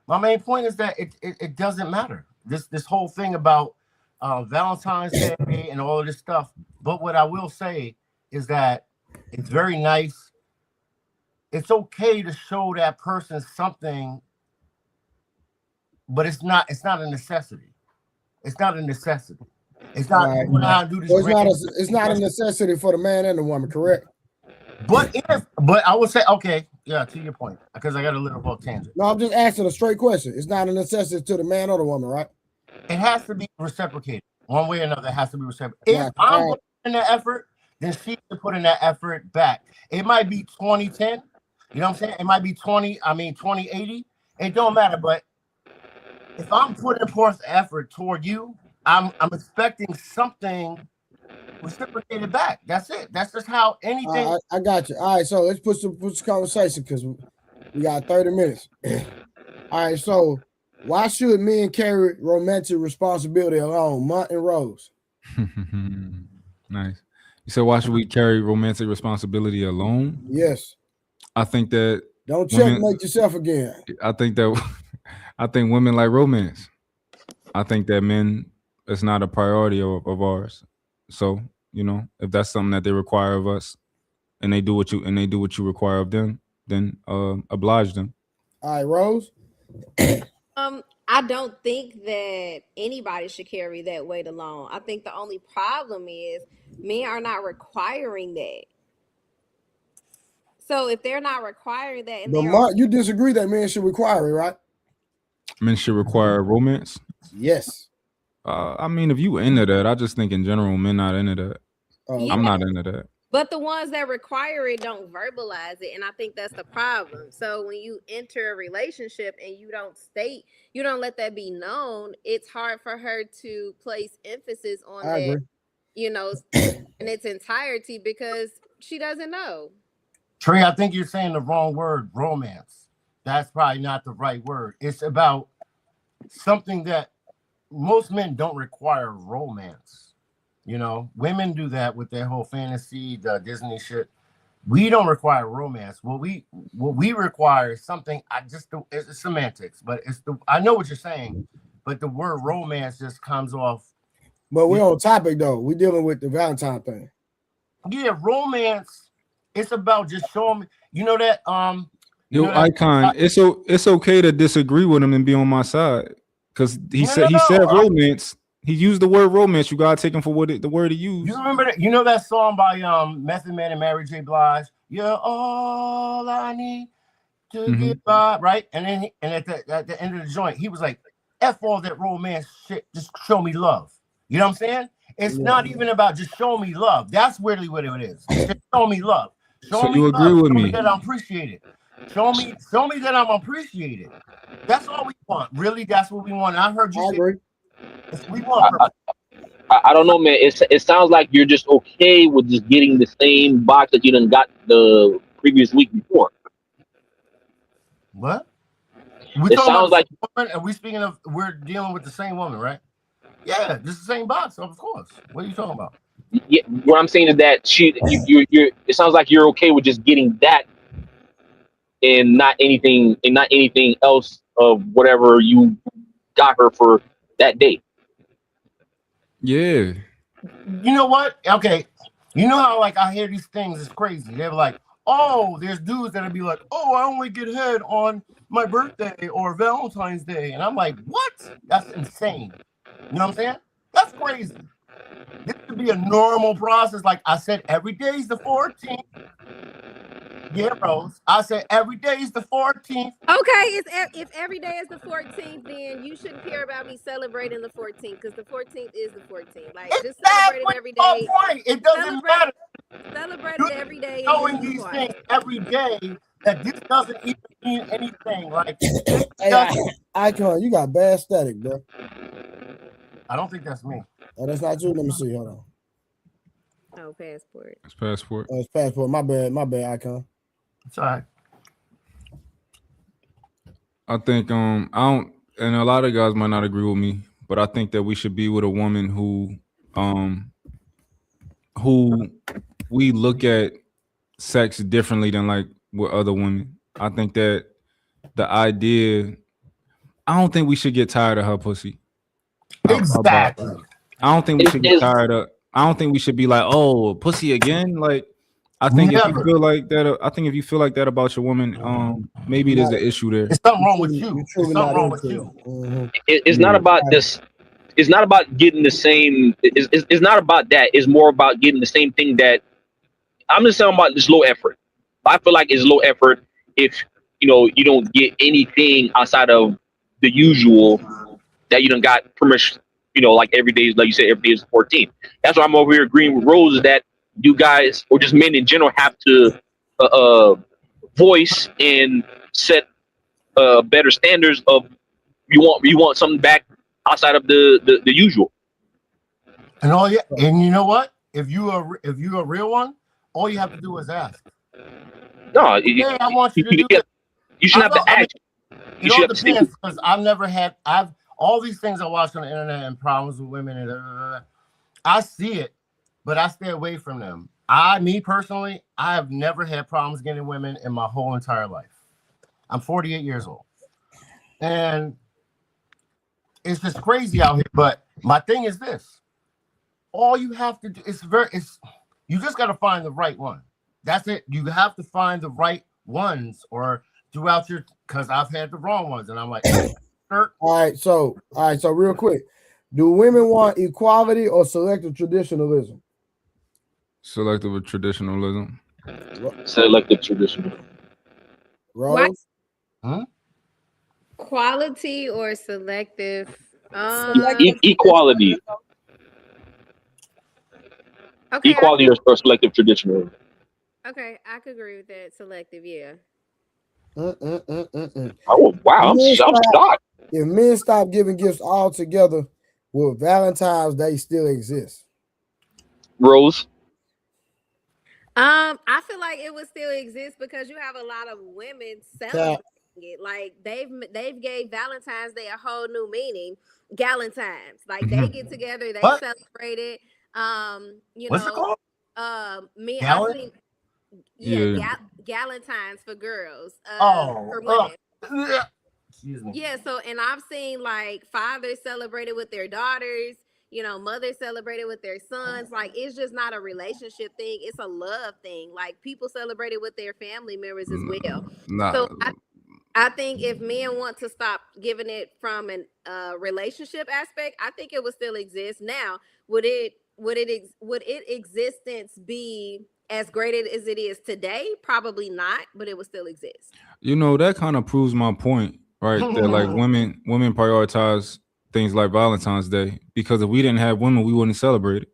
it doesn't matter. This whole thing about Valentine's Day and all of this stuff. But what I will say is that it's very nice. It's okay to show that person something, but it's not a necessity. It's not a necessity. It's not. Right. It's not a necessity for the man and the woman, correct? But I would say, okay, yeah, to your point, because I got a little bit of tangent. No, I'm just asking a straight question. It's not a necessity to the man or the woman, right? It has to be reciprocated. One way or another, it has to be reciprocated. If I'm putting in the effort, then she should put in that effort back. It might be 2010. You know what I'm saying? It might be 2080. It don't matter. But if I'm putting forth effort toward you, I'm expecting something reciprocated back. That's it. That's just how anything. I got you. All right, so let's put some conversation because we got 30 minutes. All right, so why should men carry romantic responsibility alone? Mont and Rose. Nice. You said why should we carry romantic responsibility alone? Yes. I think that don't checkmate yourself again. I think women like romance. I think that men, it's not a priority of ours. So, if that's something that they require of us and they do what you require of them, then oblige them. All right, Rose. I don't think that anybody should carry that weight alone. I think the only problem is men are not requiring that. So if they're not requiring that, and you disagree that men should require it, right? Men should require romance. Yes. I mean, if you into that, I just think in general, men not into that. I'm not into that. But the ones that require it don't verbalize it, and I think that's the problem. So when you enter a relationship and you don't let that be known, it's hard for her to place emphasis on that, in its entirety because she doesn't know. Trey, I think you're saying the wrong word, romance. That's probably not the right word. It's about something that most men don't require romance. Women do that with their whole fantasy, the Disney shit. We don't require romance. What we require is something. It's semantics, but I know what you're saying, but the word romance just comes off. But we're on topic though. We're dealing with the Valentine thing. Yeah, romance. It's about just showing me. Icon. It's okay to disagree with him and be on my side because he said romance. He used the word romance. You gotta take him for the word he used. You remember that? That song by Method Man and Mary J. Blige? You're all I need to get by, right? And then at the end of the joint, he was like, "F all that romance shit. Just show me love." You know what I'm saying? It's not even about just show me love. That's really what it is. Just show me love. So you agree with me that I'm appreciated. Show me that I'm appreciated. That's all we want. Really, that's what we want. I heard you say. I don't know, man. It sounds like you're just okay with just getting the same box that you done got the previous week before. What? It sounds like. Are we speaking of? We're dealing with the same woman, right? Yeah, just the same box, of course. What are you talking about? Yeah, what I'm saying is that it sounds like you're okay with just getting that, and not anything else of whatever you got her for that day. Yeah. You know what? Okay. You know how I hear these things, it's crazy. They're like, oh, there's dudes that'll be like, oh, I only get head on my birthday or Valentine's Day. And I'm like, what? That's insane. You know what I'm saying? That's crazy. This should be a normal process. Like I said, every day is the 14th. Yeah, Rose. I said every day is the 14th. Okay, if every day is the 14th, then you shouldn't care about me celebrating the 14th because the 14th is the 14th. Like just celebrate it every day. It doesn't matter. Celebrate it every day. Showing these things every day that this doesn't even mean anything. Like, Icon, you got bad static, bro. I don't think that's me. Oh, that's not you. Let me see. Hold on. Oh, passport. It's passport. Oh, it's passport. My bad, Icon. It's all right. I think I don't, and a lot of guys might not agree with me, but I think that we should be with a woman who we look at sex differently than like with other women. I think that the idea, I don't think we should get tired of her pussy. Exactly. I don't think we should get tired of. I don't think we should be like, oh, pussy again. Like, I think if you feel like that, I think if you feel like that about your woman, maybe there's an issue there. There's something wrong with you. There's something wrong with you. Mm-hmm. It's not about this. It's not about getting the same. It's not about that. It's more about getting the same thing that I'm just talking about. This low effort. I feel like it's low effort if you don't get anything outside of the usual that you done got pretty much. Like every day, like you said, every day is the 14th. That's why I'm over here agreeing with Rose that you guys, or just men in general, have to voice and set better standards of you want something back outside of the usual. And you know what? If you are a real one, all you have to do is ask. No, Hey, I want you to do it. You should have to ask. It all depends because I've all these things I watch on the internet and problems with women and I see it, but I stay away from them. Me personally, I have never had problems getting women in my whole entire life. I'm 48 years old, and it's just crazy out here. But my thing is this: all you have to do you just got to find the right one. That's it. You have to find the right ones, or throughout because I've had the wrong ones, and I'm like, all right. So real quick, do women want equality or selective traditionalism? Selective traditionalism. Selective traditional. Rose? Huh? Quality or selective? Equality. Okay. Equality or selective traditional. Okay, I could agree with that. Selective, yeah. Oh wow, I'm shocked. If men stop giving gifts altogether, will Valentine's Day still exist? Rose? I feel like it would still exist because you have a lot of women celebrating it. Like they've gave Valentine's Day a whole new meaning. Galentine's, like they get together, they celebrate it. What's it called? Galentine's for girls. For women. Excuse me. Yeah, so and I've seen like fathers celebrate it with their daughters, mothers celebrate it with their sons. Like it's just not a relationship thing, it's a love thing. Like people celebrate it with their family members as well. So I think if men want to stop giving it from an relationship aspect, I think it would still exist. Now, would its existence be as great as it is today? Probably not, but it would still exist. That kind of proves my point, right? That like women prioritize things like Valentine's Day, because if we didn't have women, we wouldn't celebrate it,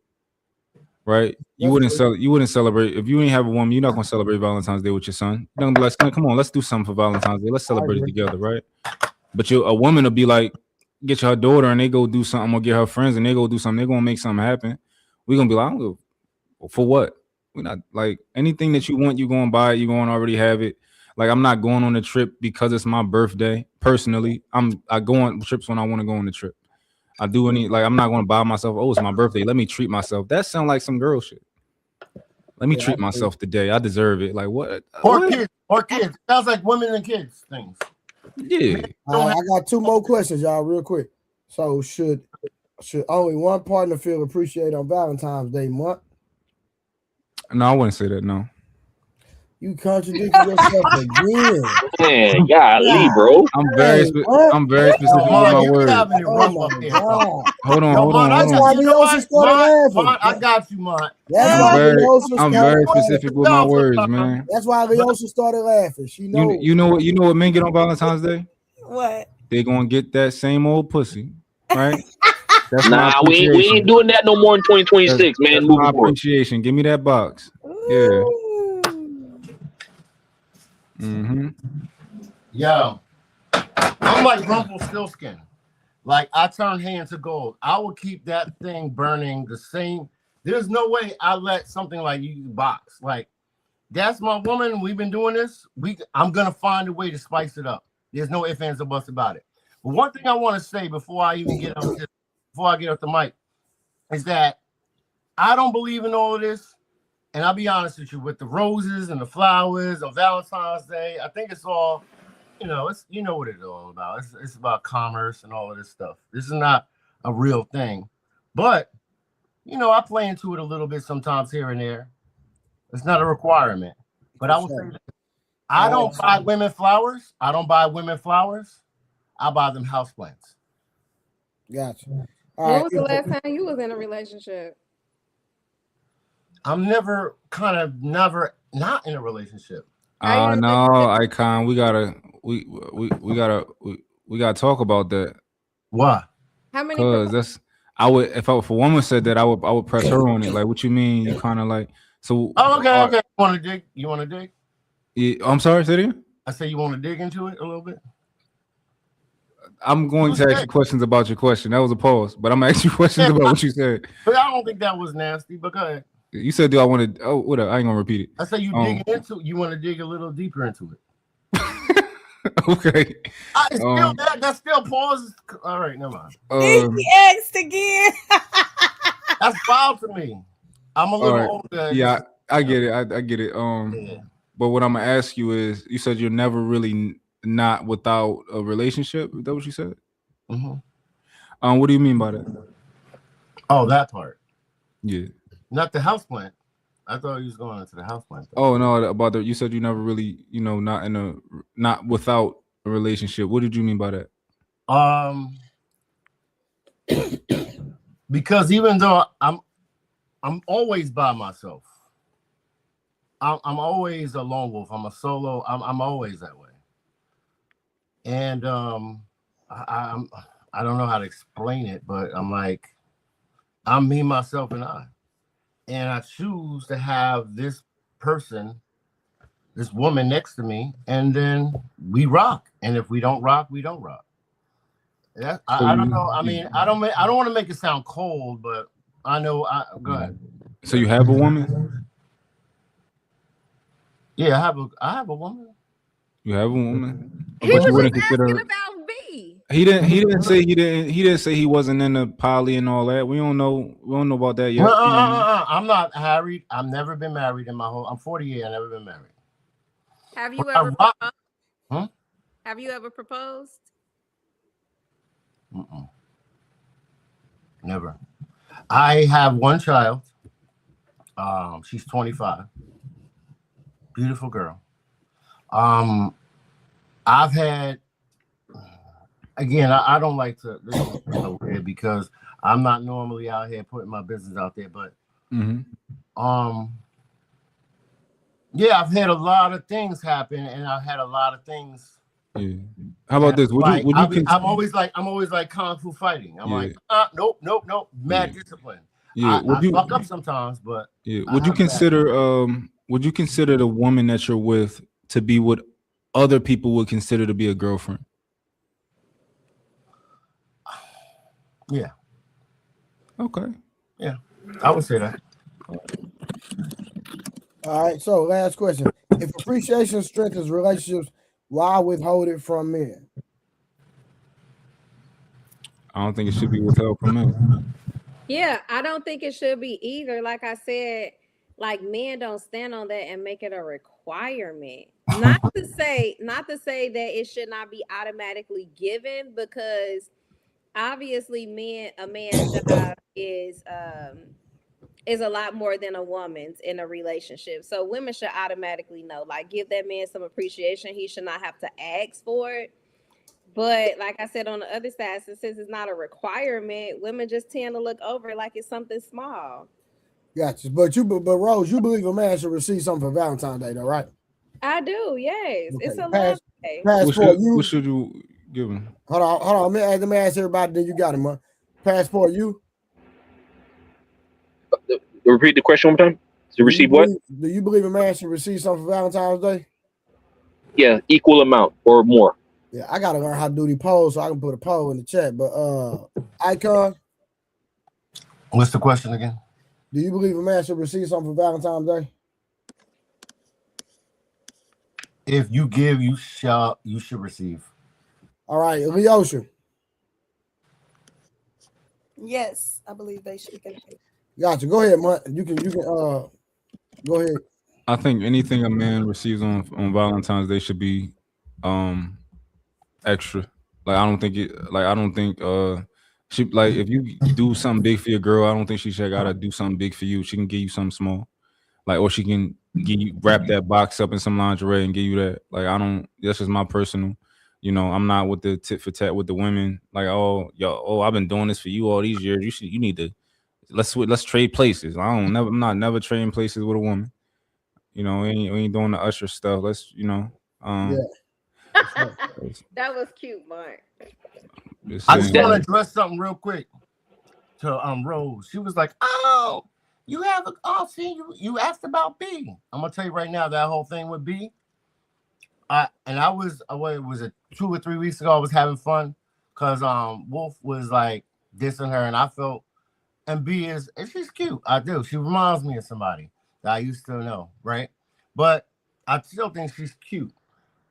right? You wouldn't celebrate if you ain't have a woman. You're not gonna celebrate Valentine's Day with your son. You're gonna be like, son, come on, let's do something for Valentine's Day. Let's celebrate it together, right? But a woman will be like, get her daughter and they go do something, or get her friends and they go do something. They're gonna make something happen. We're gonna be like, I don't go for what? We're not like anything that you want, you're gonna buy it, you're gonna already have it. Like I'm not going on the trip because it's my birthday. Personally, I go on trips when I want to go on the trip. I do I'm not gonna buy myself, oh, it's my birthday, let me treat myself. That sounds like some girl shit. Let me treat myself today. I deserve it. Like what? Or kids. Sounds like women and kids things. Yeah. I got two more questions, y'all, real quick. So should only one partner feel appreciated on Valentine's Day month? No, I wouldn't say that. No. You contradicted yourself again. Man, golly, bro. I'm very specific with my words. Hold on. That's why Leosa started laughing. I got you, Mont. I'm very specific with my words, man. That's why Leosa started laughing. She knows. You know what men get on Valentine's Day? What? They gonna get that same old pussy, right? That's nah, we ain't doing that no more in 2026, man. That's my appreciation. Give me that box. Yeah. Yo, I'm like Rumpelstiltskin. Like I turn hay into gold. I will keep that thing burning the same. There's no way I let something like you box. Like that's my woman. We've been doing this. I'm gonna find a way to spice it up. There's no ifs, ands, or buts about it. But one thing I want to say before I even get up, before I get off the mic, is that I don't believe in all of this. And I'll be honest with you, with the roses and the flowers on Valentine's Day, I think it's all, it's what it's all about. It's about commerce and all of this stuff. This is not a real thing. But, I play into it a little bit sometimes here and there. It's not a requirement. But I will say that I don't buy women flowers. I buy them houseplants. Gotcha. When was the last time you was in a relationship? I'm never not in a relationship. No, Icon. We gotta talk about that. Why? How many? Because if a woman said that, I would press her on it. Like, what you mean? You kind of like so. Oh, okay. You want to dig? Yeah, I'm sorry, say it again? I say you want to dig into it a little bit. I'm going to ask you questions about your question. That was a pause, but I'm asking you questions about what you said. But I don't think that was nasty. But go ahead. You said, "Do I want to?" Oh, whatever. I ain't gonna repeat it. I said you dig into. You want to dig a little deeper into it. Okay. Still that still pause. All right, never mind. He asked again. That's foul to me. I'm a little older. Yeah, I get it. I get it. But what I'm gonna ask you is, you said you're never really not without a relationship. Is that what you said? Mm-hmm. What do you mean by that? Oh, that part. Yeah. Not the house plant. I thought you was going into the house plant. Oh no, about you said you never really, not without a relationship. What did you mean by that? Because even though I'm always by myself. I'm always a lone wolf. I'm a solo. I'm always that way. And I don't know how to explain it, but I'm me, myself, and I. And I choose to have this person, this woman next to me, and then we rock. And if we don't rock, we don't rock. I don't know. I mean, I don't want to make it sound cold, but I know. Go ahead. So you have a woman? Yeah, I have a woman. You have a woman? He was just asking about me. He didn't say he wasn't into poly and all that. We don't know about that yet. I'm not married. I've never been married in my whole. I'm 48. I've never been married. Have you ever proposed? Huh? Have you ever proposed? Never. I have one child. She's 25. Beautiful girl. I've had. Again, I don't like to. This is so weird because I'm not normally out here putting my business out there, but yeah, I've had a lot of things happen, and I've had a lot of things. Yeah. How about this? I'm always like kung fu fighting. I'm like, nope. Mad discipline. Yeah. I fuck up sometimes, but yeah. Would you consider the woman that you're with to be what other people would consider to be a girlfriend? Yeah. Okay. Yeah, I would say that. All right. So, last question: if appreciation strengthens relationships, why withhold it from men? I don't think it should be withheld from men. Yeah, I don't think it should be either. Like I said, like men don't stand on that and make it a requirement. Not to say that it should not be automatically given, because obviously a man's job is a lot more than a woman's in a relationship. So women should automatically know, like, give that man some appreciation. He should not have to ask for it. But like I said, on the other side, since it's not a requirement, women just tend to look over it like it's something small. Gotcha. But Rose, you believe a man should receive something for Valentine's Day, though, right? I do, yes. Okay. It's a love day. What should you give him? Hold on. Let me ask everybody. Then you got him, huh? Passport, you? Repeat the question one more time. To receive what? Do you believe a man should receive something for Valentine's Day? Yeah, equal amount or more. Yeah, I gotta learn how to do the polls so I can put a poll in the chat. But Icon, what's the question again? Do you believe a man should receive something for Valentine's Day? If you give, you should receive. All right, Leosha. Yes, I believe they should. Gotcha. Go ahead, Mutt. You can go ahead. I think anything a man receives on Valentine's Day should be extra. Like I don't think she, like, if you do something big for your girl, I don't think she should gotta do something big for you. She can give you something small. Like, or she can wrap that box up in some lingerie and give you that. Like, that's just my personal, I'm not with the tit for tat with the women. Like, I've been doing this for you all these years. You need to, let's trade places. I'm not trading places with a woman. We ain't doing the usher stuff. Let's, yeah. That was cute, Mark. I just want to address something real quick to Rose. She was like, "Oh, you have you asked about B." I'm gonna tell you right now, that whole thing with B. Was it 2 or 3 weeks ago? I was having fun. because Wolf was like dissing her, and I felt, and B is, and she's cute. I do. She reminds me of somebody that I used to know, right? But I still think she's cute.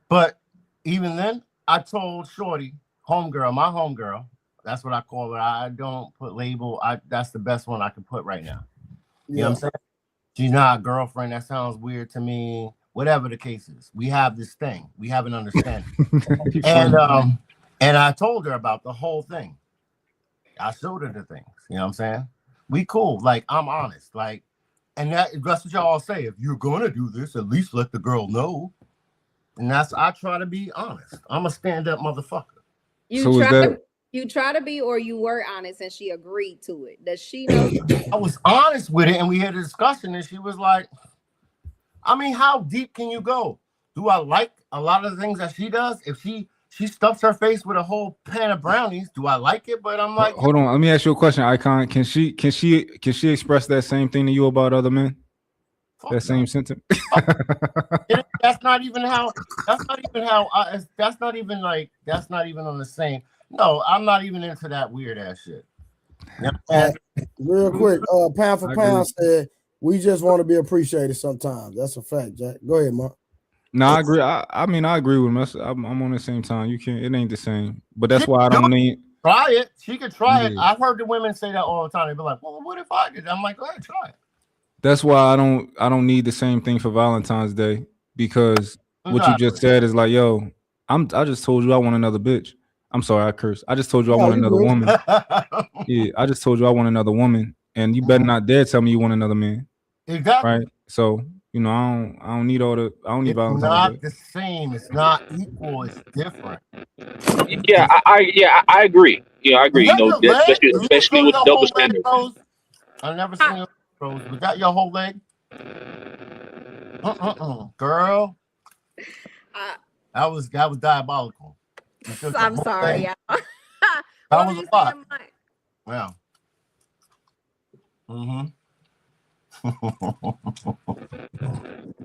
But even then, I told Shorty, homegirl, my homegirl, that's what I call her. I don't put label. That's the best one I can put right now. You know what I'm saying? She's not a girlfriend. That sounds weird to me. Whatever the case is, we have this thing. We have an understanding. And I told her about the whole thing. I showed her the things. You know what I'm saying? We cool. Like, I'm honest. Like, and that's what y'all say. If you're gonna do this, at least let the girl know. And I try to be honest. I'm a stand-up motherfucker. You try to be, or you were honest, and she agreed to it. Does she know? I was honest with it, and we had a discussion, and she was like, I mean, how deep can you go? Do I like a lot of the things that she does? If she stuffs her face with a whole pan of brownies, do I like it? But I'm like, hold on, let me ask you a question, Icon. Can she express that same thing to you about other men? That same sentiment? That's not even on the same. No, I'm not even into that weird ass shit. Real quick, Pound for Pound said we just want to be appreciated sometimes. That's a fact, Jack. Go ahead, Mark. No, I agree. I mean, I agree with him. I'm on the same time. You can't. It ain't the same. But that's why I don't need. Try it. She could try it. I've heard the women say that all the time. They be like, "Well, what if I did?" I'm like, "Go ahead, try it." That's why I don't need the same thing for Valentine's Day, because what you just said is like, yo, I just told you I want another bitch. I'm sorry, I cursed. I just told you I want another woman. Yeah, I just told you I want another woman, and you better not dare tell me you want another man. Exactly. Right. So you know, I don't need all the. I don't need Valentine's Day. Day. It's not the same. It's not equal. It's different. Yeah, I agree. Yeah, I agree. You know, especially with double standards. I've never seen you, Rose. Was that your whole leg? Girl. That was diabolical. I'm sorry, y'all. That was a lot. Wow.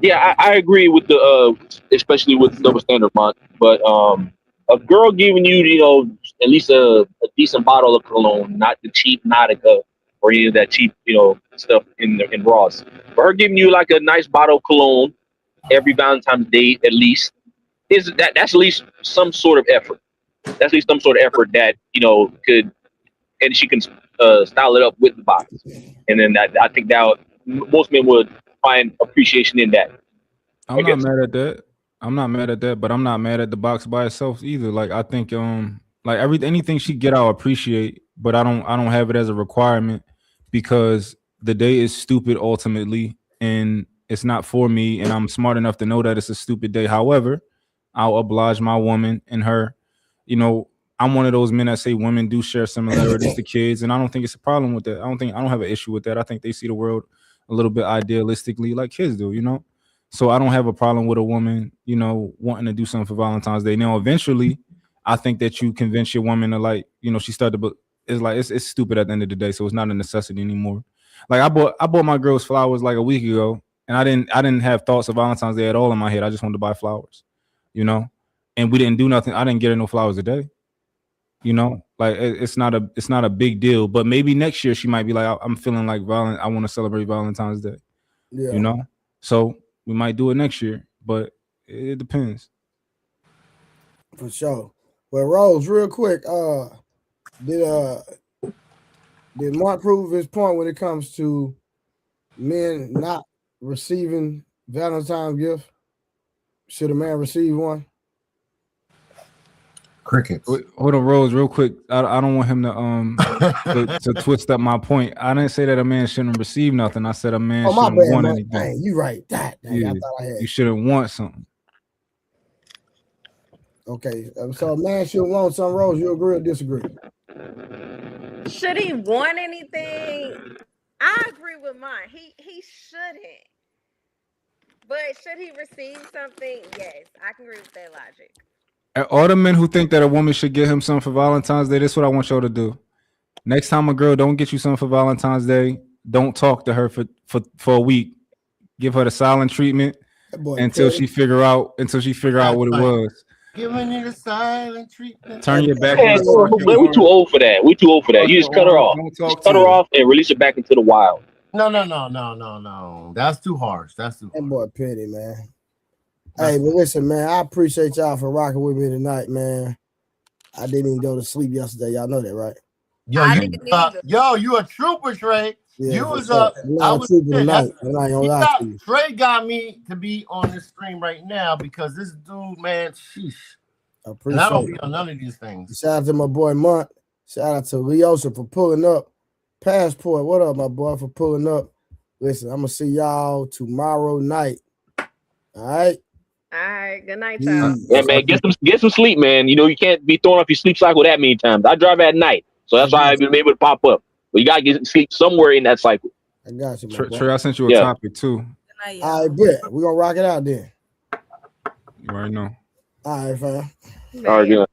Yeah, I agree with the especially with double standard month. But a girl giving you, at least a decent bottle of cologne, not the cheap Nautica or any of that cheap, stuff in Ross. But her giving you like a nice bottle of cologne every Valentine's Day at least, that's at least some sort of effort. That's at least some sort of effort that could, and she can style it up with the box. And then I think that most men would find appreciation in that. I'm not mad at that, but I'm not mad at the box by itself either. Like, I think like anything she get, I'll appreciate, but I don't have it as a requirement, because the day is stupid ultimately, and it's not for me, and I'm smart enough to know that it's a stupid day. However, I'll oblige my woman and her. I'm one of those men that say women do share similarities to kids, and I don't think it's a problem with that. I don't have an issue with that. I think they see the world a little bit idealistically like kids do, So I don't have a problem with a woman, wanting to do something for Valentine's Day. Now, eventually, I think that you convince your woman to she started to, it's stupid at the end of the day, so it's not a necessity anymore. Like I bought my girls flowers like a week ago, and I didn't have thoughts of Valentine's Day at all in my head. I just wanted to buy flowers, and we didn't do nothing. I didn't get her no flowers a day. It's not a big deal, but maybe next year she might be like, I'm feeling like I want to celebrate Valentine's Day. Yeah. So we might do it next year, but it depends. For sure. Well, Rose, real quick, did Mark prove his point when it comes to men not receiving Valentine's gift? Should a man receive one? Crickets. Hold on, Rose, real quick. I don't want him to to twist up my point. I didn't say that a man shouldn't receive nothing. I said a man shouldn't want anything. Dang, you right. I thought I had. You shouldn't want something. Okay, so a man should want something. Rose, you agree or disagree? Should he want anything? I agree with mine. He shouldn't. But should he receive something? Yes, I can agree with that logic. All the men who think that a woman should get him something for Valentine's Day, this is what I want y'all to do. Next time a girl don't get you something for Valentine's Day, don't talk to her for a week. Give her the silent treatment until she figure out what it was. Giving you the silent treatment. Turn your back. Man, we too old for that. We too old for that. You just cut her off. Just cut her off and release her back into the wild. No. That's too harsh. That boy petty, man. Hey, but listen, man, I appreciate y'all for rocking with me tonight, man. I didn't even go to sleep yesterday. Y'all know that, right? Yo, you a trooper, Trey. Yeah, you was I was tonight. And I ain't gonna lie to you. Trey got me to be on this stream right now because this dude, man, sheesh. I And I don't be on none of these things. Shout out to my boy Mont. Shout out to Leosa for pulling up. Passport, what up, my boy, for pulling up. Listen, I'm gonna see y'all tomorrow night. All right. All right. Good night, y'all. Yeah, man, get some sleep, man. You know you can't be throwing off your sleep cycle that many times. I drive at night, so that's why I've been able to pop up. But you gotta get sleep somewhere in that cycle. I got you, Trey, I sent you a topic too. I bet we're gonna rock it out then. You already know. All right, fam. All right, good.